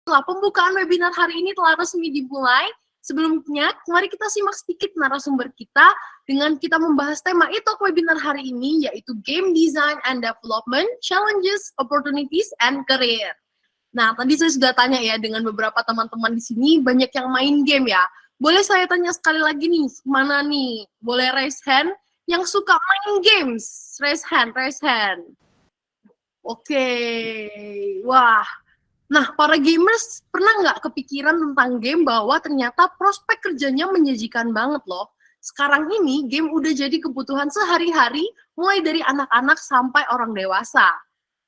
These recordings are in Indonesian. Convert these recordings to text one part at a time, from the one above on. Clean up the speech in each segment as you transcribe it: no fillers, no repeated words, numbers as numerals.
Setelah pembukaan webinar hari ini telah resmi dimulai, sebelumnya mari kita simak sedikit narasumber kita dengan kita membahas tema e-talk webinar hari ini, yaitu Game Design and Development, Challenges, Opportunities, and Career. Nah, tadi saya sudah tanya ya dengan beberapa teman-teman di sini, banyak yang main game ya. Boleh saya tanya sekali lagi nih, mana nih? Boleh raise hand yang suka main games? Raise hand, raise hand. Oke, wah. Nah, para gamers pernah nggak kepikiran tentang game bahwa ternyata prospek kerjanya menjanjikan banget loh. Sekarang ini game udah jadi kebutuhan sehari-hari, mulai dari anak-anak sampai orang dewasa.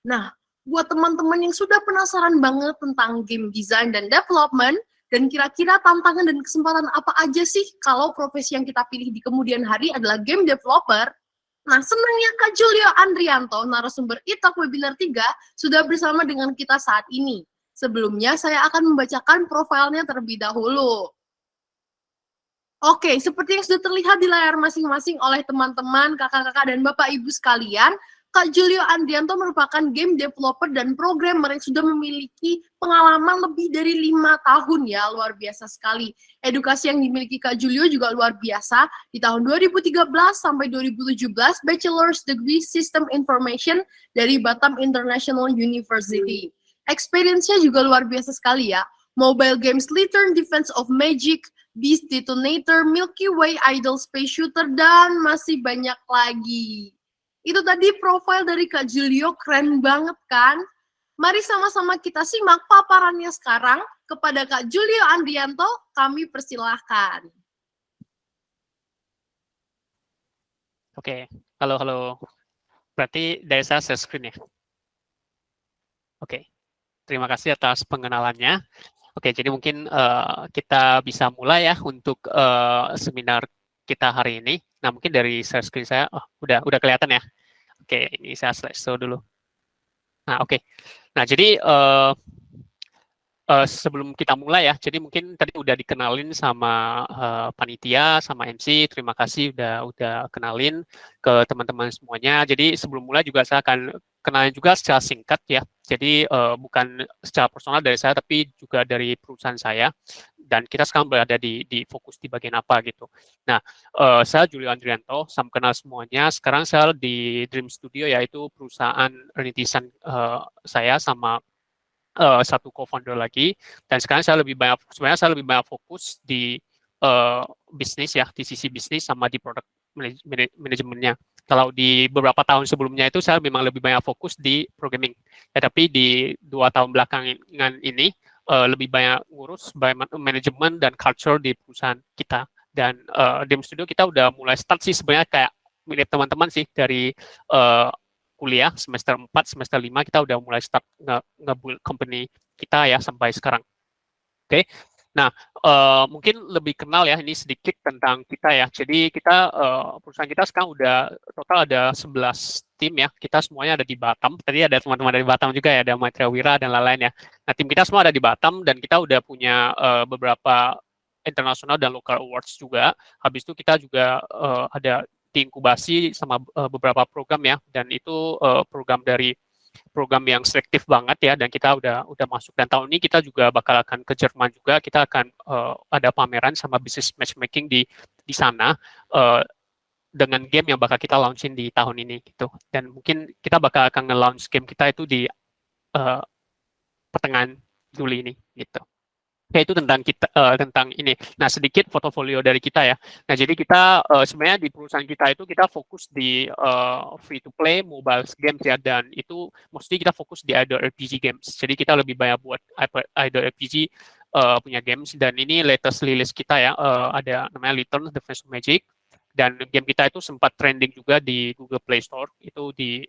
Nah, buat teman-teman yang sudah penasaran banget tentang game design dan development, dan kira-kira tantangan dan kesempatan apa aja sih kalau profesi yang kita pilih di kemudian hari adalah game developer, nah, senangnya Kak Julio Andrianto, narasumber e-talk webinar 3, sudah bersama dengan kita saat ini. Sebelumnya, saya akan membacakan profilnya terlebih dahulu. Oke, seperti yang sudah terlihat di layar masing-masing oleh teman-teman, kakak-kakak, dan bapak-ibu sekalian, Kak Julio Andrianto merupakan game developer dan programmer yang sudah memiliki pengalaman lebih dari 5 tahun ya, luar biasa sekali. Edukasi yang dimiliki Kak Julio juga luar biasa. Di tahun 2013 sampai 2017, Bachelor's Degree System Information dari Batam International University. Experience-nya juga luar biasa sekali ya. Mobile games Lantern Defense of Magic, Beast Detonator, Milky Way Idol Space Shooter, dan masih banyak lagi. Itu tadi profil dari Kak Julio, keren banget kan? Mari sama-sama kita simak paparannya sekarang kepada Kak Julio Andrianto, kami persilahkan. Oke, halo. Berarti dari saya share screen ya? Oke, terima kasih atas pengenalannya. Oke, jadi mungkin kita bisa mulai ya untuk seminar kita hari ini. Nah, mungkin dari share screen saya, udah kelihatan ya? Oke, ini saya slideshow dulu. Nah, oke. Nah, jadi sebelum kita mulai ya, jadi mungkin tadi udah dikenalin sama panitia, sama MC. Terima kasih udah kenalin ke teman-teman semuanya. Jadi sebelum mulai juga saya akan kenalin juga secara singkat ya. Jadi bukan secara personal dari saya, tapi juga dari perusahaan saya. Dan kita sekarang berada di fokus di bagian apa gitu. Nah, saya Julio Andrianto, salam kenal semuanya. Sekarang saya di Dream Studio, yaitu perusahaan rintisan saya sama satu co-founder lagi, dan sekarang saya lebih banyak fokus di bisnis ya, di sisi bisnis sama di produk manajemennya. Kalau di beberapa tahun sebelumnya itu saya memang lebih banyak fokus di programming, tapi di 2 tahun belakangan ini lebih banyak ngurus manajemen dan culture di perusahaan kita. Dan di studio kita udah mulai start sih sebenarnya kayak mirip teman-teman sih dari kuliah semester 4, semester 5 kita udah mulai start nge-build company kita ya sampai sekarang. Oke. Nah, mungkin lebih kenal ya ini sedikit tentang kita ya. Jadi kita perusahaan kita sekarang udah total ada 11 tim ya. Kita semuanya ada di Batam. Tadi ada teman-teman dari Batam juga ya, ada Maitreya Wira dan lain-lain ya. Nah, tim kita semua ada di Batam dan kita udah punya beberapa internasional dan local awards juga. Habis itu kita juga ada diinkubasi sama beberapa program ya, dan itu program yang selektif banget ya, dan kita udah masuk. Dan tahun ini kita juga akan ke Jerman juga, kita akan ada pameran sama business matchmaking di sana dengan game yang bakal kita launching di tahun ini gitu. Dan mungkin kita akan nge-launch game kita itu di pertengahan Juli ini gitu. Ya, itu tentang kita tentang ini. Nah, sedikit portofolio dari kita ya. Nah, jadi kita sebenarnya di perusahaan kita itu kita fokus di free to play mobile games ya, dan itu mostly kita fokus di idle RPG games. Jadi kita lebih banyak buat idle RPG punya games, dan ini latest release kita ya, ada namanya Lantern Defense of Magic. Dan game kita itu sempat trending juga di Google Play Store, itu di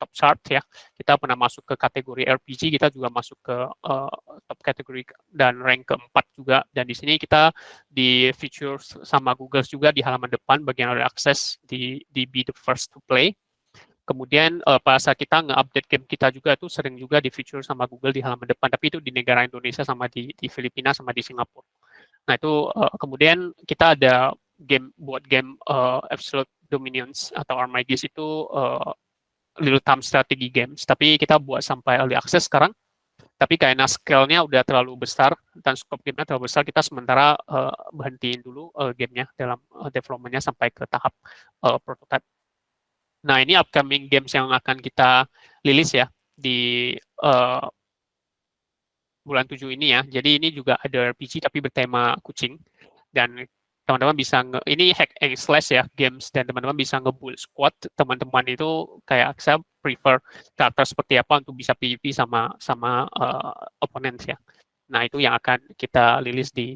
top chart ya. Kita pernah masuk ke kategori RPG, kita juga masuk ke top kategori dan rank keempat juga. Dan di sini kita di feature sama Google juga di halaman depan bagian early access di Be the First to Play. Kemudian pada saat kita nge-update game kita juga itu sering juga di feature sama Google di halaman depan, tapi itu di negara Indonesia sama di Filipina sama di Singapura. Nah, itu kemudian kita ada buat game Absolute Dominions atau Armageddon itu real time strategy games, tapi kita buat sampai early access sekarang. Tapi karena scale-nya udah terlalu besar dan scope game-nya terlalu besar, kita sementara berhentiin dulu game-nya dalam development-nya sampai ke tahap prototype. Nah, ini upcoming games yang akan kita rilis ya di bulan 7 ini ya. Jadi ini juga ada RPG tapi bertema kucing. Dan teman-teman bisa ini hack and slash ya games, dan teman-teman bisa nge-build squad. Teman-teman itu kayak saya prefer karakter seperti apa untuk bisa PvP sama opponents ya. Nah, itu yang akan kita rilis di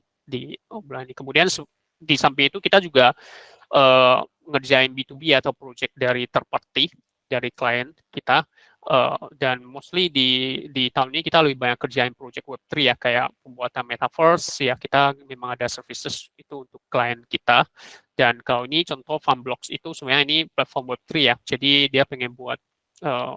bulan ini. Kemudian di samping itu kita juga ngerjain B2B atau project dari third party, dari klien kita. Dan mostly di tahun ini kita lebih banyak kerjain project Web3 ya, kayak pembuatan metaverse ya, kita memang ada services itu untuk klien kita. Dan kalau ini contoh Funblocks itu sebenarnya ini platform Web3 ya, jadi dia pengen buat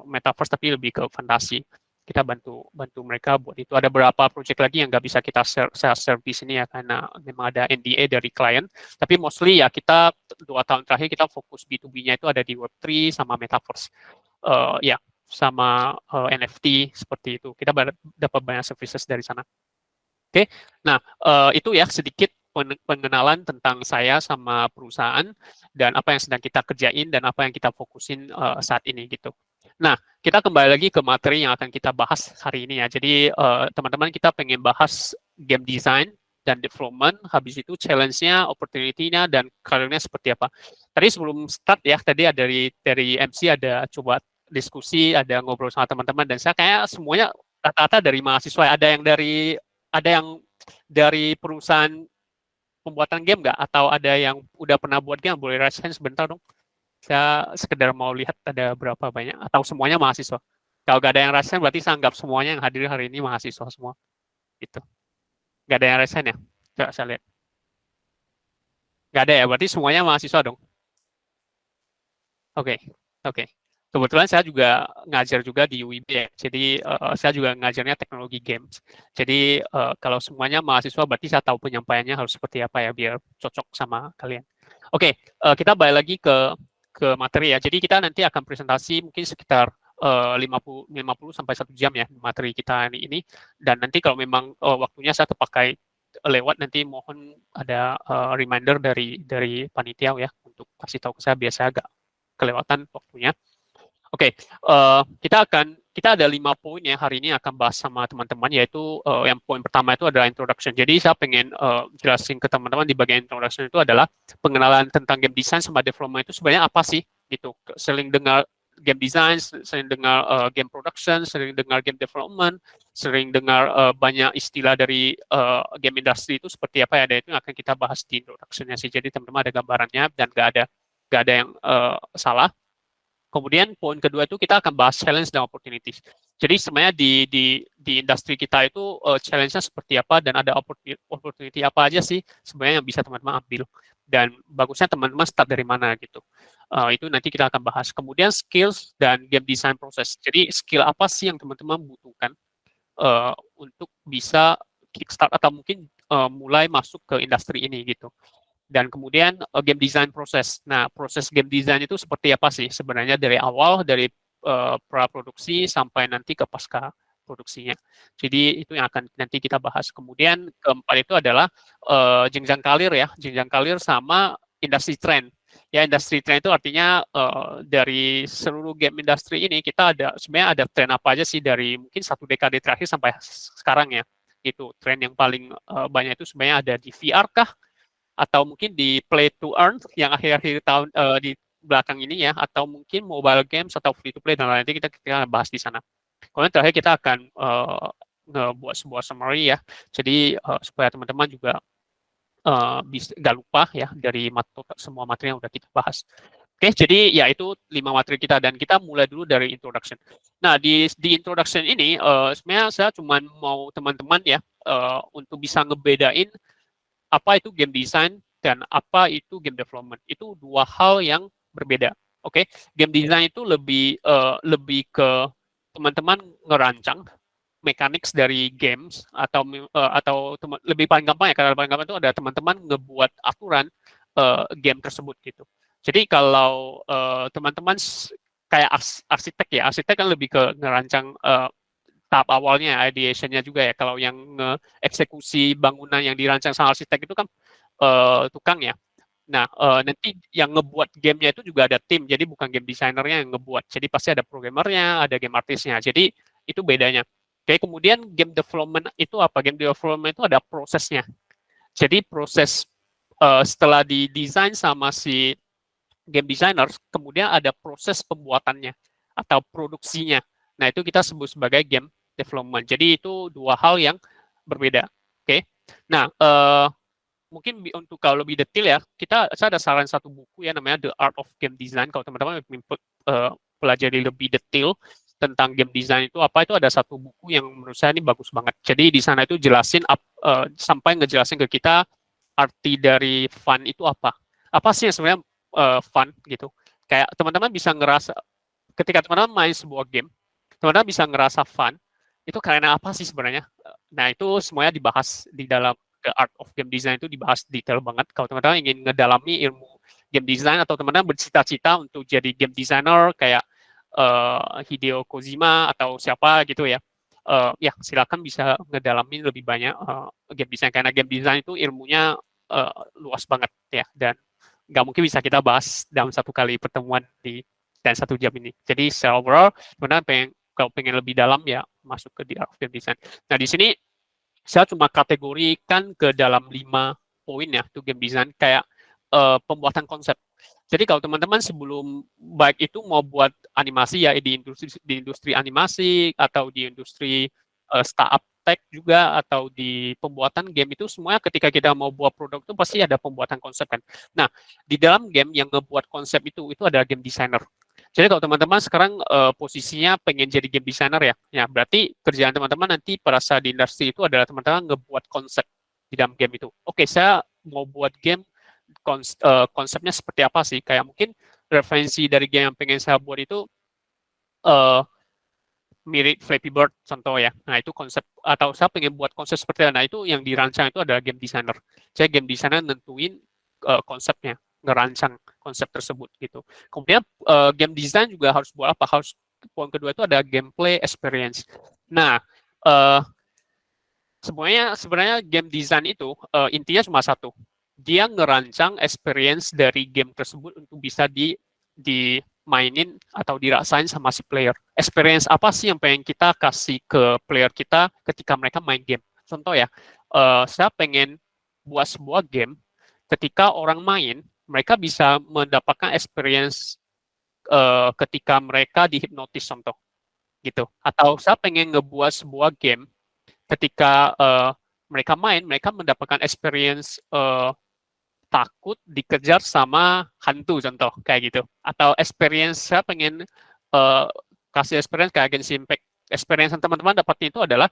metaverse tapi lebih ke fantasi. Kita bantu mereka buat itu. Ada beberapa project lagi yang nggak bisa kita share di sini ya, karena memang ada NDA dari klien. Tapi mostly ya kita 2 tahun terakhir kita fokus B2B-nya itu ada di Web3 sama metaverse. Ya, sama NFT seperti itu. Kita dapat banyak services dari sana. Oke, nah itu ya sedikit pengenalan tentang saya sama perusahaan dan apa yang sedang kita kerjain dan apa yang kita fokusin saat ini gitu. Nah, kita kembali lagi ke materi yang akan kita bahas hari ini ya. Jadi teman-teman kita pengen bahas game design dan development, habis itu challenge-nya, opportunity-nya, dan karirnya seperti apa. Tadi sebelum start ya, tadi ada dari MC ada coba diskusi, ada ngobrol sama teman-teman, dan saya kayak semuanya rata-rata dari mahasiswa. Ada yang dari perusahaan pembuatan game nggak? Atau ada yang udah pernah buat game? Boleh raise hand sebentar dong. Saya sekedar mau lihat ada berapa banyak. Atau semuanya mahasiswa. Kalau nggak ada yang raise hand, berarti saya anggap semuanya yang hadir hari ini mahasiswa semua. Gitu. Nggak ada yang raise hand ya? Coba saya lihat. Nggak ada ya? Berarti semuanya mahasiswa dong. Oke. Kebetulan saya juga ngajar juga di UIB ya, jadi saya juga ngajarnya teknologi games. Jadi kalau semuanya mahasiswa berarti saya tahu penyampaiannya harus seperti apa ya, biar cocok sama kalian. Oke, kita balik lagi ke materi ya. Jadi kita nanti akan presentasi mungkin sekitar 50 sampai 1 jam ya materi kita ini. Dan nanti kalau memang waktunya saya terpakai lewat, nanti mohon ada reminder dari panitia ya untuk kasih tahu ke saya, biasa agak kelewatan waktunya. Oke, kita ada 5 poin yang hari ini akan bahas sama teman-teman, yaitu yang poin pertama itu adalah introduction. Jadi saya pengen jelasin ke teman-teman di bagian introduction itu adalah pengenalan tentang game design sama development itu sebenarnya apa sih gitu. Sering dengar game design, sering dengar game production, sering dengar game development, sering dengar banyak istilah dari game industry itu seperti apa ya, dan itu akan kita bahas di introduction-nya sih. Jadi teman-teman ada gambarannya dan nggak ada yang salah. Kemudian poin kedua itu kita akan bahas challenge dan opportunities. Jadi sebenarnya di industri kita itu challenge-nya seperti apa dan ada opportunity apa aja sih sebenarnya yang bisa teman-teman ambil. Dan bagusnya teman-teman start dari mana gitu. Itu nanti kita akan bahas. Kemudian skills dan game design proses. Jadi skill apa sih yang teman-teman butuhkan untuk bisa kickstart atau mungkin mulai masuk ke industri ini gitu. Dan kemudian game design proses. Nah, proses game design itu seperti apa sih sebenarnya dari awal, dari pra-produksi sampai nanti ke pasca produksinya. Jadi itu yang akan nanti kita bahas. Kemudian keempat itu adalah jenjang karir ya, jenjang karir sama industri trend. Ya, industri trend itu artinya dari seluruh game industri ini kita sebenarnya ada tren apa aja sih dari mungkin 1 dekade terakhir sampai sekarang ya. Itu tren yang paling banyak itu sebenarnya ada di VR kah? Atau mungkin di play to earn yang akhir-akhir tahun di belakang ini ya, atau mungkin mobile games atau free to play dan lain-lain, kita bahas di sana. Kemudian terakhir kita akan ngebuat sebuah summary ya, jadi supaya teman-teman juga bisa nggak lupa ya dari semua materi yang udah kita bahas. Oke, jadi ya itu 5 materi kita dan kita mulai dulu dari introduction. Nah, di introduction ini sebenarnya saya cuma mau teman-teman ya untuk bisa ngebedain apa itu game design dan apa itu game development. Itu 2 hal yang berbeda. Oke, game design itu lebih ke teman-teman ngerancang mechanics dari games atau lebih paling gampang ya, karena paling gampang itu ada teman-teman ngebuat aturan game tersebut gitu. Jadi kalau teman-teman kayak arsitek ya, arsitek kan lebih ke ngerancang tahap awalnya, ideation-nya juga ya. Kalau yang eksekusi bangunan yang dirancang sama arsitek itu kan tukang ya. Nah, nanti yang ngebuat gamenya itu juga ada tim, jadi bukan game designer-nya yang ngebuat. Jadi pasti ada programmernya, ada game artisnya. Jadi itu bedanya. Oke, kemudian game development itu apa? Game development itu ada prosesnya. Jadi proses setelah didesain sama si game designer, kemudian ada proses pembuatannya atau produksinya. Nah, itu kita sebut sebagai game development. Jadi itu dua hal yang berbeda. Oke. Nah, mungkin untuk kalau lebih detail ya, saya ada saran satu buku ya namanya The Art of Game Design. Kalau teman-teman pelajari lebih detail tentang game design itu apa, itu ada satu buku yang menurut saya ini bagus banget. Jadi di sana itu jelasin sampai ngejelasin ke kita arti dari fun itu apa. Apa sih yang sebenarnya fun gitu. Kayak teman-teman bisa ngerasa ketika teman-teman main sebuah game, teman-teman bisa ngerasa fun. Itu karena apa sih sebenarnya? Nah, itu semuanya dibahas di dalam The Art of Game Design, itu dibahas detail banget. Kalau teman-teman ingin ngedalami ilmu game design atau teman-teman bercita-cita untuk jadi game designer kayak Hideo Kojima atau siapa gitu ya, ya silakan bisa ngedalami lebih banyak game design, karena game design itu ilmunya luas banget ya, dan nggak mungkin bisa kita bahas dalam satu kali pertemuan dan 1 jam ini. Jadi secara overall, teman-teman kalau pengen lebih dalam ya masuk ke The Art of Game Design. Nah, di sini saya cuma kategorikan ke dalam 5 poin ya, to game design, kayak pembuatan konsep. Jadi kalau teman-teman sebelum baik itu mau buat animasi ya di industri animasi atau di industri startup tech juga atau di pembuatan game, itu semuanya ketika kita mau buat produk itu pasti ada pembuatan konsep kan. Nah, di dalam game yang ngebuat konsep itu adalah game designer. Jadi kalau teman-teman sekarang posisinya pengen jadi game designer ya berarti kerjaan teman-teman nanti pada saat di industri itu adalah teman-teman ngebuat konsep di dalam game itu. Oke, saya mau buat game, konsepnya seperti apa sih? Kayak mungkin referensi dari game yang pengen saya buat itu mirip Flappy Bird contoh ya. Nah, itu konsep, atau saya pengen buat konsep seperti itu. Nah, itu yang dirancang itu adalah game designer. Saya game designer nentuin konsepnya, ngerancang konsep tersebut gitu. Kemudian game design juga harus buat apa? Poin kedua itu ada gameplay experience. Nah, sebenarnya game design itu intinya cuma satu. Dia ngerancang experience dari game tersebut untuk bisa dimainin atau dirasain sama si player. Experience apa sih yang pengen kita kasih ke player kita ketika mereka main game? Contoh ya, saya pengen buat sebuah game ketika orang main, mereka bisa mendapatkan experience ketika mereka dihipnotis contoh gitu. Atau saya pengen ngebuat sebuah game ketika mereka main, mereka mendapatkan experience takut dikejar sama hantu contoh kayak gitu. Atau experience saya pengen kasih experience kayak Genshin Impact. Experience yang teman-teman dapatin itu adalah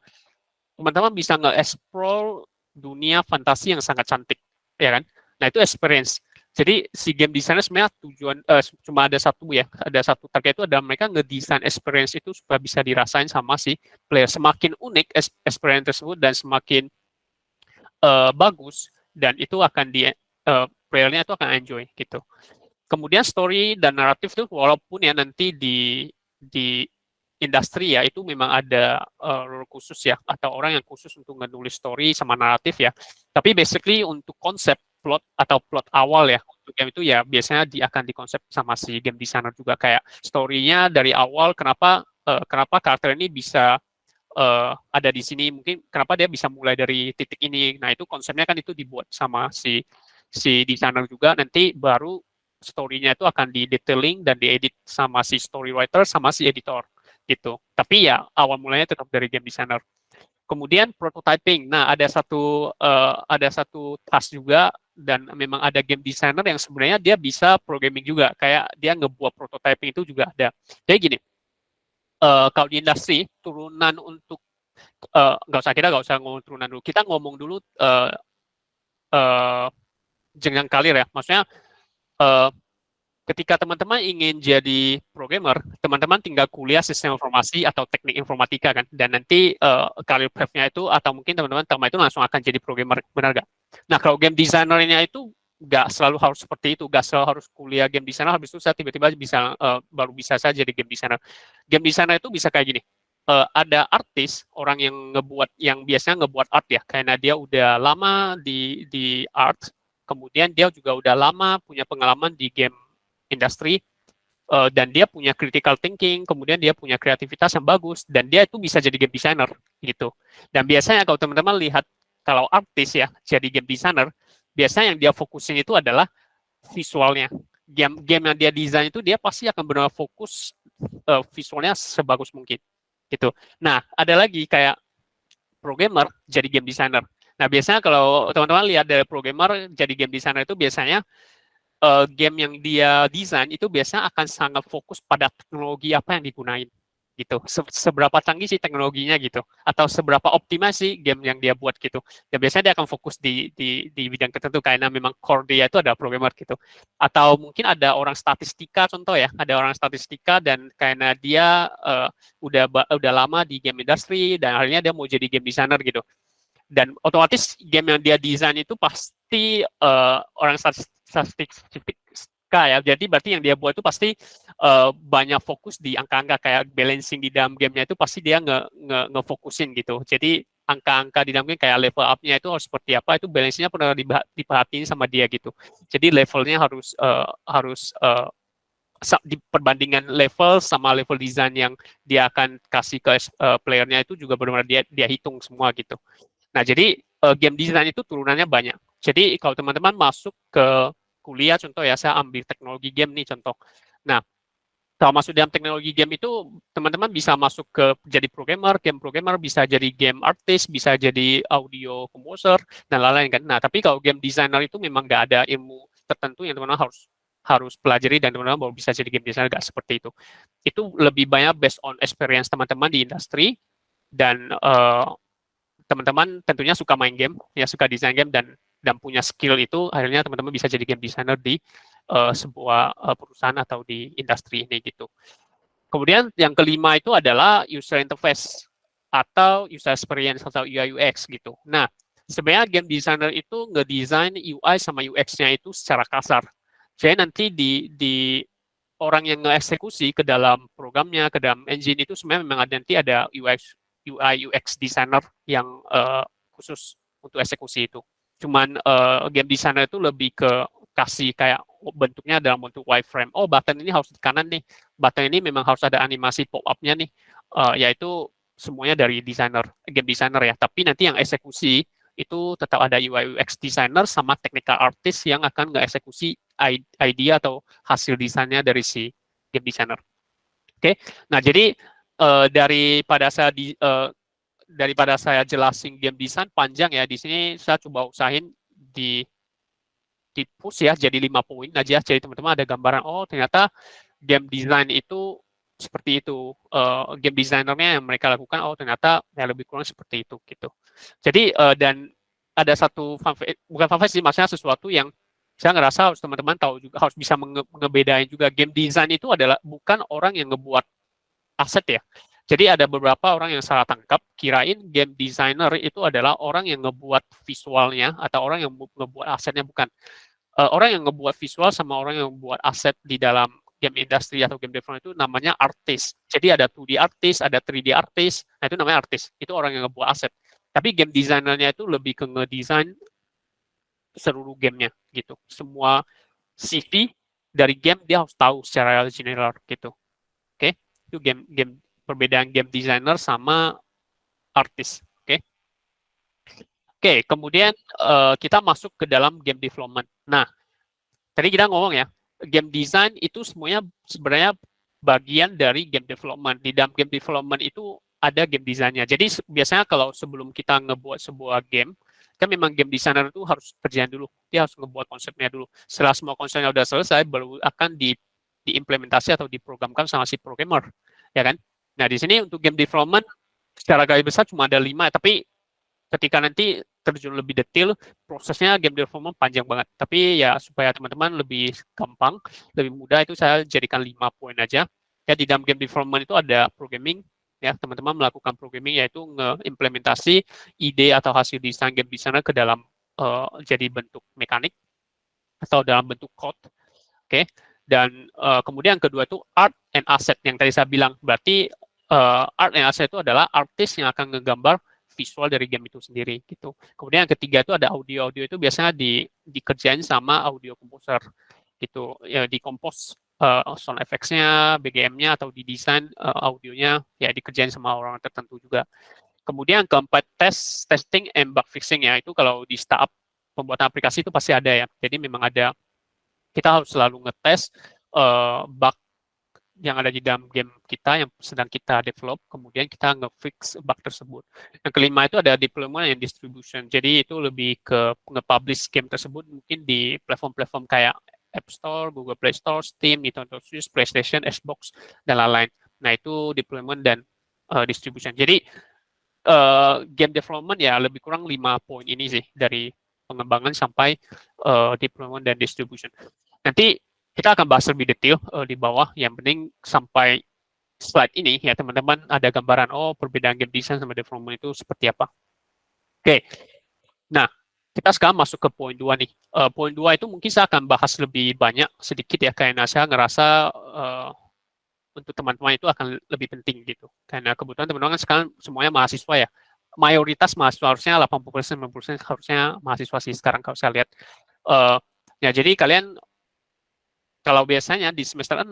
teman-teman bisa nge-explore dunia fantasi yang sangat cantik, ya kan? Nah, itu experience. Jadi si game designer sebenarnya tujuan cuma ada satu target itu ada mereka ngedesain experience itu supaya bisa dirasain sama si player. Semakin unik experience tersebut dan semakin bagus, dan itu akan playernya itu akan enjoy gitu. Kemudian story dan naratif itu walaupun ya nanti di industri ya itu memang ada role khusus ya, atau orang yang khusus untuk menulis story sama naratif ya. Tapi basically untuk konsep plot atau plot awal ya untuk game itu ya biasanya akan dikonsep sama si game designer juga, kayak story-nya dari awal kenapa karakter ini bisa ada di sini, mungkin kenapa dia bisa mulai dari titik ini. Nah, itu konsepnya kan itu dibuat sama si designer juga, nanti baru story-nya itu akan di-detailing dan diedit sama si story writer sama si editor gitu. Tapi ya awal mulanya tetap dari game designer. Kemudian prototyping. Nah, ada satu task juga, dan memang ada game designer yang sebenarnya dia bisa programming juga, kayak dia ngebuat prototyping itu juga ada. Jadi gini, kalau di industri turunan untuk nggak usah ngomong turunan dulu, kita ngomong dulu jenjang karir ya, maksudnya ketika teman-teman ingin jadi programmer, teman-teman tinggal kuliah sistem informasi atau teknik informatika kan, dan nanti karir path-nya itu, atau mungkin teman-teman tamat itu langsung akan jadi programmer, benar nggak? Nah, kalau game designer-nya itu nggak selalu harus seperti itu, nggak selalu harus kuliah game designer, habis itu saya tiba-tiba baru bisa saya jadi game designer. Game designer itu bisa kayak gini, ada artis, orang yang biasanya ngebuat art ya, karena dia udah lama di art, kemudian dia juga udah lama punya pengalaman di game industri, dan dia punya critical thinking, kemudian dia punya kreativitas yang bagus, dan dia itu bisa jadi game designer gitu. Dan biasanya kalau teman-teman lihat, kalau artis ya jadi game designer, biasanya yang dia fokusin itu adalah visualnya. Game yang dia desain itu dia pasti akan benar fokus visualnya sebagus mungkin gitu. Nah, ada lagi kayak programmer jadi game designer. Nah, biasanya kalau teman-teman lihat dari programmer jadi game designer itu biasanya game yang dia desain itu biasanya akan sangat fokus pada teknologi apa yang digunain gitu. Seberapa canggih sih teknologinya gitu, atau seberapa optimasi game yang dia buat gitu. Dan biasanya dia akan fokus di bidang tertentu karena memang core dia itu ada programmer gitu. Atau mungkin ada orang statistika contoh ya, ada orang statistika dan karena dia udah lama di game industry dan akhirnya dia mau jadi game designer gitu. Dan otomatis game yang dia desain itu pasti orang statistika ya. Jadi berarti yang dia buat itu pasti banyak fokus di angka-angka, kayak balancing di dalam gamenya itu pasti dia ngefokusin gitu. Jadi angka-angka di dalam game kayak level up-nya itu harus seperti apa, itu balance-nya pernah diperhatiin sama dia gitu. Jadi levelnya harus di perbandingan level sama level desain yang dia akan kasih ke playernya itu juga benar-benar dia hitung semua gitu. Nah, jadi game design itu turunannya banyak. Jadi kalau teman-teman masuk ke kuliah, contoh ya, saya ambil teknologi game nih contoh. Nah, kalau masuk dalam teknologi game itu, teman-teman bisa masuk ke jadi programmer, game programmer, bisa jadi game artist, bisa jadi audio composer, dan lain-lain kan. Nah, tapi kalau game designer itu memang nggak ada ilmu tertentu yang teman-teman harus pelajari dan teman-teman baru bisa jadi game designer, nggak seperti itu. Itu lebih banyak based on experience teman-teman di industri, dan teman-teman tentunya suka main game, ya suka desain game dan punya skill itu, akhirnya teman-teman bisa jadi game designer di sebuah perusahaan atau di industri ini gitu. Kemudian yang kelima itu adalah user interface atau user experience atau UI UX gitu. Nah, sebenarnya game designer itu ngedesain UI sama UX-nya itu secara kasar. Jadi nanti di orang yang ngeeksekusi ke dalam programnya, ke dalam engine itu sebenarnya memang nanti ada UI UX designer yang khusus untuk eksekusi itu. Cuman game designer itu lebih ke kasih kayak bentuknya dalam bentuk wireframe. Oh, button ini harus di kanan nih. Button ini memang harus ada animasi pop-up-nya nih. Yaitu semuanya dari designer, game designer ya. Tapi nanti yang eksekusi itu tetap ada UI UX designer sama technical artist yang akan nge-eksekusi idea atau hasil desainnya dari si game designer. Oke, nah jadi daripada saya jelasin game design panjang ya, di sini saya coba usahain di push ya jadi 5 poin aja, jadi teman-teman ada gambaran, oh ternyata game design itu seperti itu, game designernya yang mereka lakukan, oh ternyata ya lebih kurang seperti itu gitu. Jadi dan ada satu bukan fun fact sih, maksudnya sesuatu yang saya ngerasa harus teman-teman tahu juga, harus bisa ngebedain juga, game design itu adalah bukan orang yang ngebuat aset ya. Jadi ada beberapa orang yang salah tangkap, kirain game designer itu adalah orang yang ngebuat visualnya atau orang yang ngebuat asetnya, bukan. Orang yang ngebuat visual sama orang yang membuat aset di dalam game industri atau game development itu namanya artis. Jadi ada 2D artis, ada 3D artis, nah itu namanya artis. Itu orang yang ngebuat aset. Tapi game designernya itu lebih ke ngedesain seluruh gamenya gitu. Semua CV dari game dia harus tahu secara general gitu. Oke, itu game perbedaan game designer sama artis. Oke, kemudian kita masuk ke dalam game development. Nah, tadi kita ngomong ya, game design itu semuanya sebenarnya bagian dari game development. Di dalam game development itu ada game desainnya. Jadi biasanya kalau sebelum kita ngebuat sebuah game, kan memang game designer itu harus kerjaan dulu. Dia harus ngebuat konsepnya dulu. Setelah semua konsepnya udah selesai, baru akan diimplementasi atau diprogramkan sama si programmer, ya kan? Nah, di sini untuk game development secara garis besar cuma ada 5, tapi ketika nanti terjun lebih detail, prosesnya game development panjang banget. Tapi ya supaya teman-teman lebih gampang, lebih mudah, itu saya jadikan 5 poin aja. Ya, di dalam game development itu ada programming, ya teman-teman melakukan programming, yaitu ngeimplementasi ide atau hasil desain game designer ke dalam jadi bentuk mekanik atau dalam bentuk code. Oke. Dan kemudian kedua itu art and asset yang tadi saya bilang, berarti art and asset itu adalah artis yang akan ngegambar visual dari game itu sendiri gitu. Kemudian yang ketiga itu ada audio. Audio itu biasanya dikerjain sama audio composer gitu. Ya dikompos sound effects-nya, BGM-nya atau didesain audionya ya dikerjain sama orang tertentu juga. Kemudian keempat testing and bug fixing ya itu kalau di startup pembuatan aplikasi itu pasti ada ya. Jadi memang ada kita harus selalu ngetes bug yang ada di dalam game kita yang sedang kita develop, kemudian kita nge-fix bug tersebut. Yang kelima itu ada deployment and distribution. Jadi itu lebih ke nge-publish game tersebut mungkin di platform-platform kayak App Store, Google Play Store, Steam, Nintendo Switch, PlayStation, Xbox, dan lain-lain. Nah itu deployment dan distribution. Jadi game development ya lebih kurang 5 poin ini sih dari pengembangan sampai deployment dan distribution. Nanti kita akan bahas lebih detail di bawah. Yang penting sampai slide ini ya teman-teman ada gambaran perbedaan game design sama development itu seperti apa. Oke. Nah, kita sekarang masuk ke poin 2 nih. Poin 2 itu mungkin saya akan bahas lebih banyak sedikit ya karena saya ngerasa untuk teman-teman itu akan lebih penting gitu. Karena kebetulan teman-teman kan sekarang semuanya mahasiswa ya. Mayoritas mahasiswa harusnya 80%, 90% harusnya mahasiswa sih sekarang kalau saya lihat. Ya jadi kalian kalau biasanya di semester 6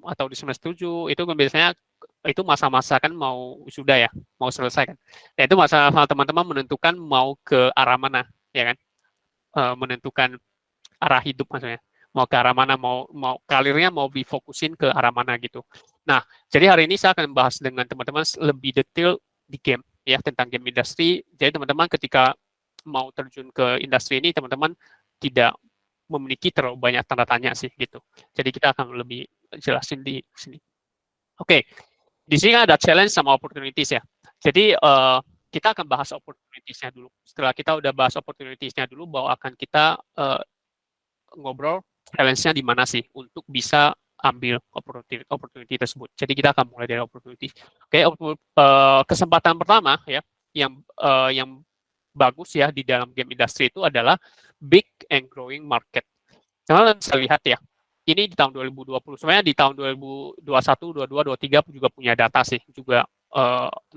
atau di semester 7 itu kan biasanya itu masa-masa kan mau sudah ya, mau selesai kan. Ya itu masa teman-teman menentukan mau ke arah mana, ya kan? Menentukan arah hidup maksudnya. Mau ke arah mana, mau karirnya mau difokusin ke arah mana gitu. Nah, jadi hari ini saya akan bahas dengan teman-teman lebih detail di game ya tentang game industry. Jadi teman-teman ketika mau terjun ke industri ini teman-teman tidak memiliki terlalu banyak tanda tanya sih gitu. Jadi kita akan lebih jelasin di sini. Oke, di sini ada challenge sama opportunities ya. Jadi kita akan bahas opportunities-nya dulu. Setelah kita udah bahas opportunities-nya dulu, bahwa akan kita ngobrol challenge-nya di mana sih untuk bisa ambil opportunity tersebut. Jadi kita akan mulai dari opportunity. Oke, kesempatan pertama ya yang bagus ya di dalam game industry itu adalah big and growing market. Teman-teman bisa lihat ya, ini di tahun 2020, sebenarnya di tahun 2021, 22, 23 juga punya data sih, juga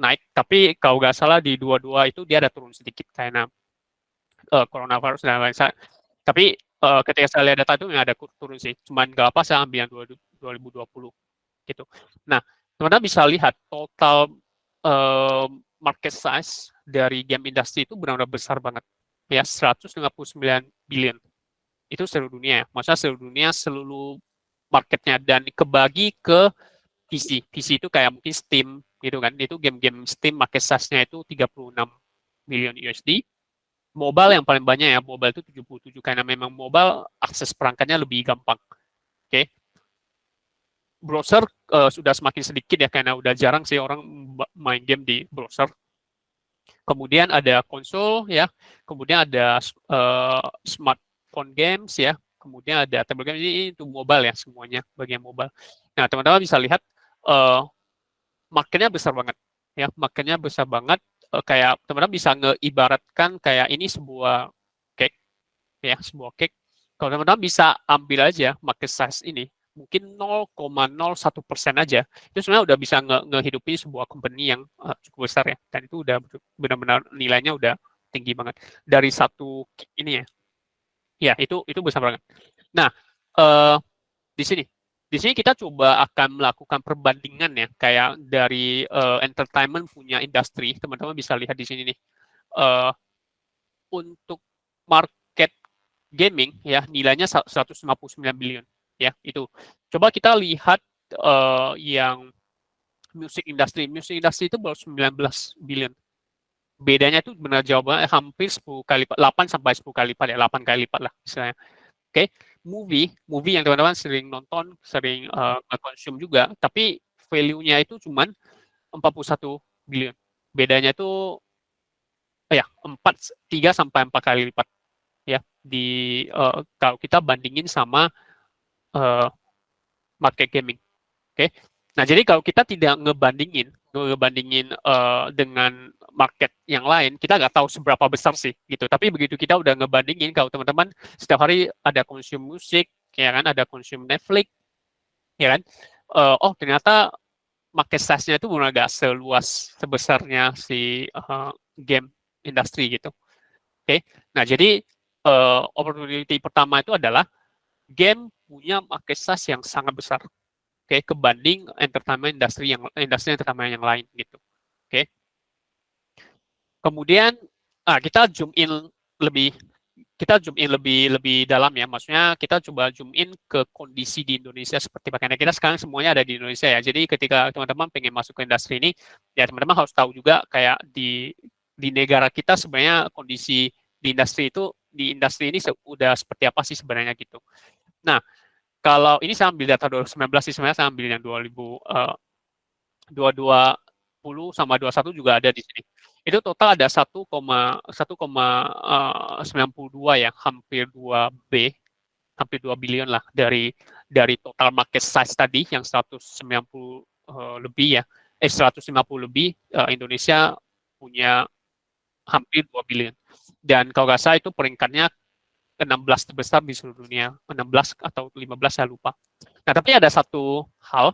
naik. Tapi kalau nggak salah di 22 itu dia ada turun sedikit karena coronavirus dan lain-lain. Tapi ketika saya lihat data itu nggak ada turun sih, cuman nggak apa saya ambil yang 2020 gitu. Nah, teman-teman bisa lihat total market size dari game industry itu benar-benar besar banget. Ya, 159 billion. Itu seluruh dunia ya. Maksudnya seluruh dunia, seluruh marketnya. Dan kebagi ke PC. PC itu kayak mungkin Steam gitu kan. Itu game-game Steam market size-nya itu 36 billion USD. Mobile yang paling banyak ya. Mobile itu 77. Karena memang mobile akses perangkatnya lebih gampang. Oke. Browser sudah semakin sedikit ya karena udah jarang sih orang main game di browser. Kemudian ada konsol ya, kemudian ada smartphone games ya, kemudian ada tablet games, ini itu mobile ya semuanya bagian mobile. Nah teman-teman bisa lihat marketnya besar banget ya, marketnya besar banget. Kayak teman-teman bisa ngeibaratkan kayak ini sebuah cake ya, sebuah cake. Kalau teman-teman bisa ambil aja market size ini mungkin 0,01% aja, itu sebenarnya udah bisa ngehidupi sebuah company yang cukup besar ya, dan itu udah benar-benar nilainya udah tinggi banget dari satu ini ya itu besar banget. Nah di sini kita coba akan melakukan perbandingan ya, kayak dari entertainment punya industri, teman-teman bisa lihat di sini nih untuk market gaming ya nilainya 159 billion. Ya itu coba kita lihat yang music industry itu baru 19 billion. Bedanya itu benar jauh banget, hampir 10 kali lipat, 8 sampai 10 kali lipat ya, 8 kali lipat lah misalnya. Oke, movie yang teman-teman sering nonton, sering konsum juga, tapi value-nya itu cuman 41 billion. Bedanya itu 3 sampai 4 kali lipat ya di kalau kita bandingin sama market gaming. Oke. Nah, jadi kalau kita tidak ngebandingin dengan market yang lain, kita nggak tahu seberapa besar sih gitu. Tapi begitu kita udah ngebandingin, kalau teman-teman setiap hari ada konsum musik, ya kan, ada konsum Netflix, ya kan, ternyata market size-nya itu benar nggak seluas sebesarnya si game industri gitu. Oke, nah jadi opportunity pertama itu adalah game punya market size yang sangat besar, oke, kebanding industri entertainment yang lain gitu. Oke. Kemudian kita zoom in lebih dalam ya, maksudnya kita coba zoom in ke kondisi di Indonesia seperti bagaimana. Kita sekarang semuanya ada di Indonesia ya, jadi ketika teman-teman pengen masuk ke industri ini, ya teman-teman harus tahu juga kayak di negara kita sebenarnya kondisi di industri ini udah seperti apa sih sebenarnya gitu. Nah, kalau ini saya ambil data 2019 sih, sebenarnya saya ambil yang 2020 sama 21 juga ada di sini. Itu total ada 1,92 ya, hampir 2 billion lah dari total market size tadi yang 190 lebih ya, 150 lebih, Indonesia punya hampir 2 billion. Dan kalau nggak salah itu peringkatnya 16 terbesar di seluruh dunia, 16 atau 15 saya lupa. Nah, tapi ada satu hal,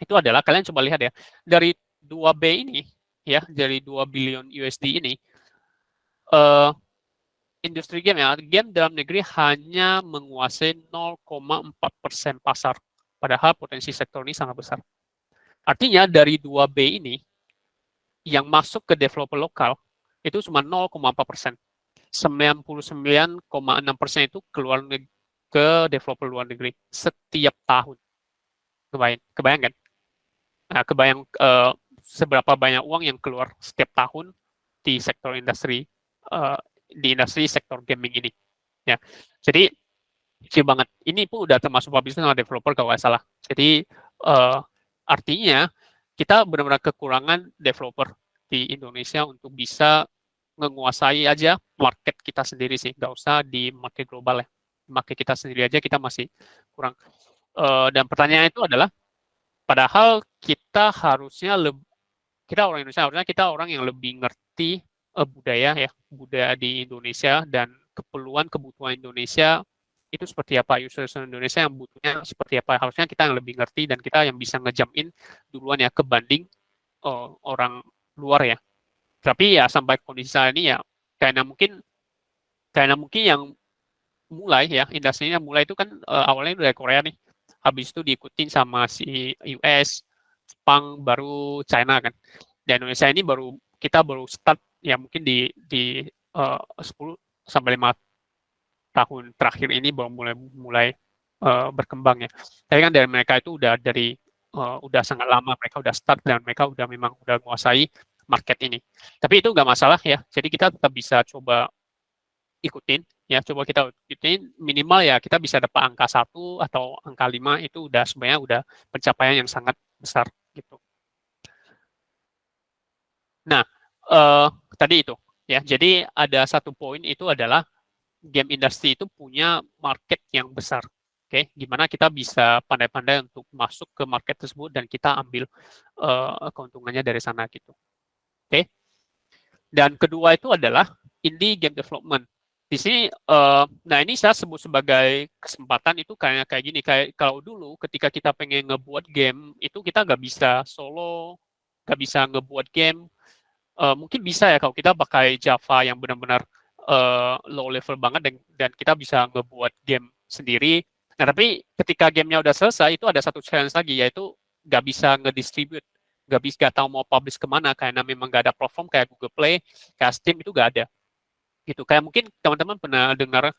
itu adalah kalian coba lihat ya, dari 2B ini, ya, dari 2 billion USD ini, industri game ya, game dalam negeri hanya menguasai 0,4% pasar, padahal potensi sektor ini sangat besar. Artinya dari 2B ini, yang masuk ke developer lokal, itu cuma 0,4%. 99,6% itu ke developer luar negeri setiap tahun. Kebayang kan? Nah, seberapa banyak uang yang keluar setiap tahun di sektor industri sektor gaming ini. Ya, jadi kecil banget. Ini pun udah termasuk publisher sama developer kalau nggak salah. Jadi artinya kita benar-benar kekurangan developer di Indonesia untuk bisa menguasai aja market kita sendiri sih, nggak usah di market global ya. Market kita sendiri aja kita masih kurang. Dan pertanyaan itu adalah, padahal kita orang Indonesia harusnya kita orang yang lebih ngerti budaya di Indonesia dan kebutuhan Indonesia itu seperti apa, user Indonesia yang butuhnya seperti apa, harusnya kita yang lebih ngerti dan kita yang bisa nge-jump-in duluan ya kebanding orang luar ya. Tapi ya sampai kondisi saat ini ya karena mungkin yang mulai ya, industrinya mulai itu kan awalnya dari Korea nih, habis itu diikutin sama si US, Jepang, baru China kan. Dan Indonesia ini kita baru start ya mungkin di 10 sampai 5 tahun terakhir ini baru mulai berkembang ya. Tapi kan dari mereka itu udah sangat lama, mereka udah start dan mereka memang udah menguasai market ini. Tapi itu nggak masalah ya. Jadi kita tetap bisa coba ikutin ya, minimal ya kita bisa dapat angka 1 atau angka 5, itu sebenarnya udah pencapaian yang sangat besar gitu. Nah, tadi itu ya. Jadi ada satu poin itu adalah game industry itu punya market yang besar. Oke, gimana kita bisa pandai-pandai untuk masuk ke market tersebut dan kita ambil keuntungannya dari sana gitu. Oke. Dan kedua itu adalah indie game development. Di sini, nah ini saya sebut sebagai kesempatan itu kayak gini. Kayak kalau dulu ketika kita pengen ngebuat game, itu kita nggak bisa solo, nggak bisa ngebuat game. Mungkin bisa ya kalau kita pakai Java yang benar-benar low level banget dan kita bisa ngebuat game sendiri. Nah, tapi ketika gamenya udah selesai, itu ada satu challenge lagi, yaitu nggak bisa ngedistribute. Nggak tahu mau publish kemana karena memang nggak ada platform kayak Google Play, kayak Steam itu nggak ada. Gitu. Kayak mungkin teman-teman pernah dengar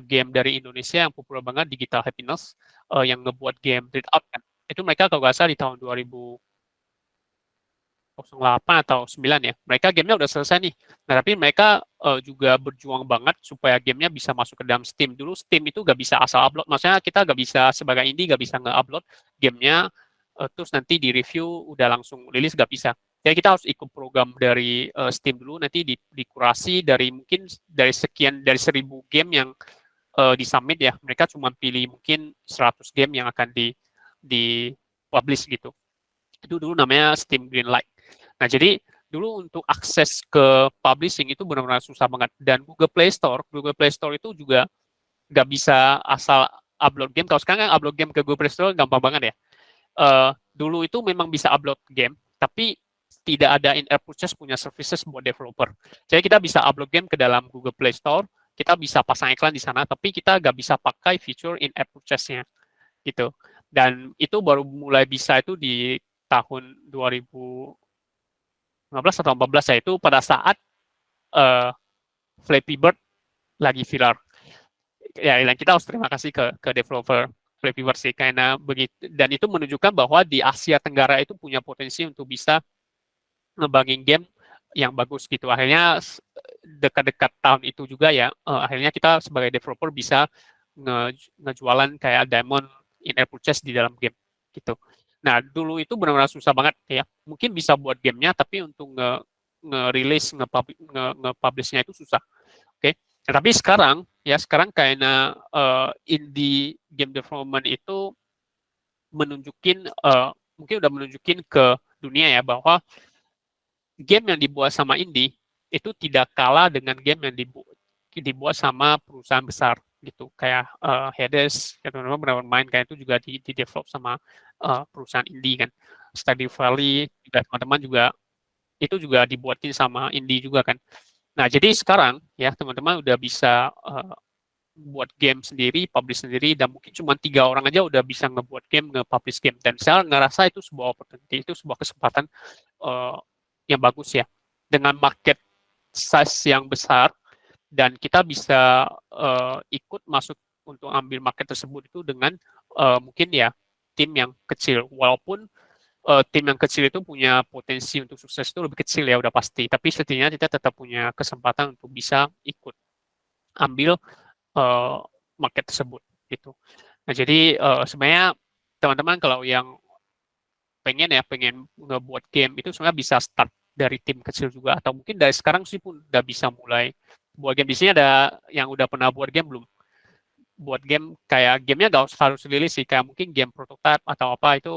game dari Indonesia yang populer banget, Digital Happiness, yang ngebuat game Dread Out kan. Itu mereka kalau nggak salah di tahun 2008 atau 9 ya. Mereka gamenya udah selesai nih. Nah, tapi mereka juga berjuang banget supaya gamenya bisa masuk ke dalam Steam. Dulu Steam itu nggak bisa asal upload. Maksudnya kita nggak bisa sebagai indie nggak bisa nge-upload gamenya terus nanti di review udah langsung rilis, nggak bisa. Jadi kita harus ikut program dari Steam dulu, nanti dikurasi dari 1000 game yang di submit ya. Mereka cuma pilih mungkin 100 game yang akan di publish gitu. Itu dulu namanya Steam Greenlight. Nah, jadi dulu untuk akses ke publishing itu benar-benar susah banget. Dan Google Play Store itu juga nggak bisa asal upload game. Kalau sekarang kan upload game ke Google Play Store gampang banget ya. dulu itu memang bisa upload game, tapi tidak ada in-app purchase punya services buat developer. Jadi kita bisa upload game ke dalam Google Play Store, kita bisa pasang iklan di sana, tapi kita nggak bisa pakai fitur in-app purchase-nya gitu. Dan itu baru mulai bisa itu di tahun 2015 atau 14 ya, itu pada saat Flappy Bird lagi viral. Ya, kita harus terima kasih ke developer Flappy Bird sih, karena begitu, dan itu menunjukkan bahwa di Asia Tenggara itu punya potensi untuk bisa ngebangin game yang bagus gitu. Akhirnya dekat-dekat tahun itu juga ya, akhirnya kita sebagai developer bisa ngejualan kayak diamond in-app purchase di dalam game gitu. Nah, dulu itu benar-benar susah banget ya. Mungkin bisa buat gamenya, tapi untuk nge-release, nge-publish-nya itu susah. Oke. Nah, tapi sekarang kayaknya indie game development itu mungkin udah menunjukin ke dunia ya bahwa game yang dibuat sama indie itu tidak kalah dengan game yang dibuat sama perusahaan besar gitu, kayak Hades, ya teman-teman pernah main, kayak itu juga di develop sama perusahaan indie kan. Stardew Valley juga teman-teman juga itu juga dibuatin sama indie juga kan. Nah, jadi sekarang ya teman-teman udah bisa buat game sendiri, publish sendiri, dan mungkin cuma 3 orang aja udah bisa ngebuat game, nge-publish game. Dan saya ngerasa itu sebuah opportunity, itu sebuah kesempatan yang bagus ya. Dengan market size yang besar, dan kita bisa ikut masuk untuk ambil market tersebut itu dengan mungkin ya tim yang kecil. Walaupun tim yang kecil itu punya potensi untuk sukses itu lebih kecil ya, udah pasti. Tapi setidaknya kita tetap punya kesempatan untuk bisa ikut ambil market tersebut gitu. Nah, jadi sebenarnya teman-teman kalau yang pengen ngebuat game itu sebenarnya bisa start dari tim kecil juga, atau mungkin dari sekarang sih pun udah bisa mulai buat game. Di sini ada yang udah pernah buat game belum? Buat game kayak gamenya gak harus rilis sih, kayak mungkin game prototype atau apa, itu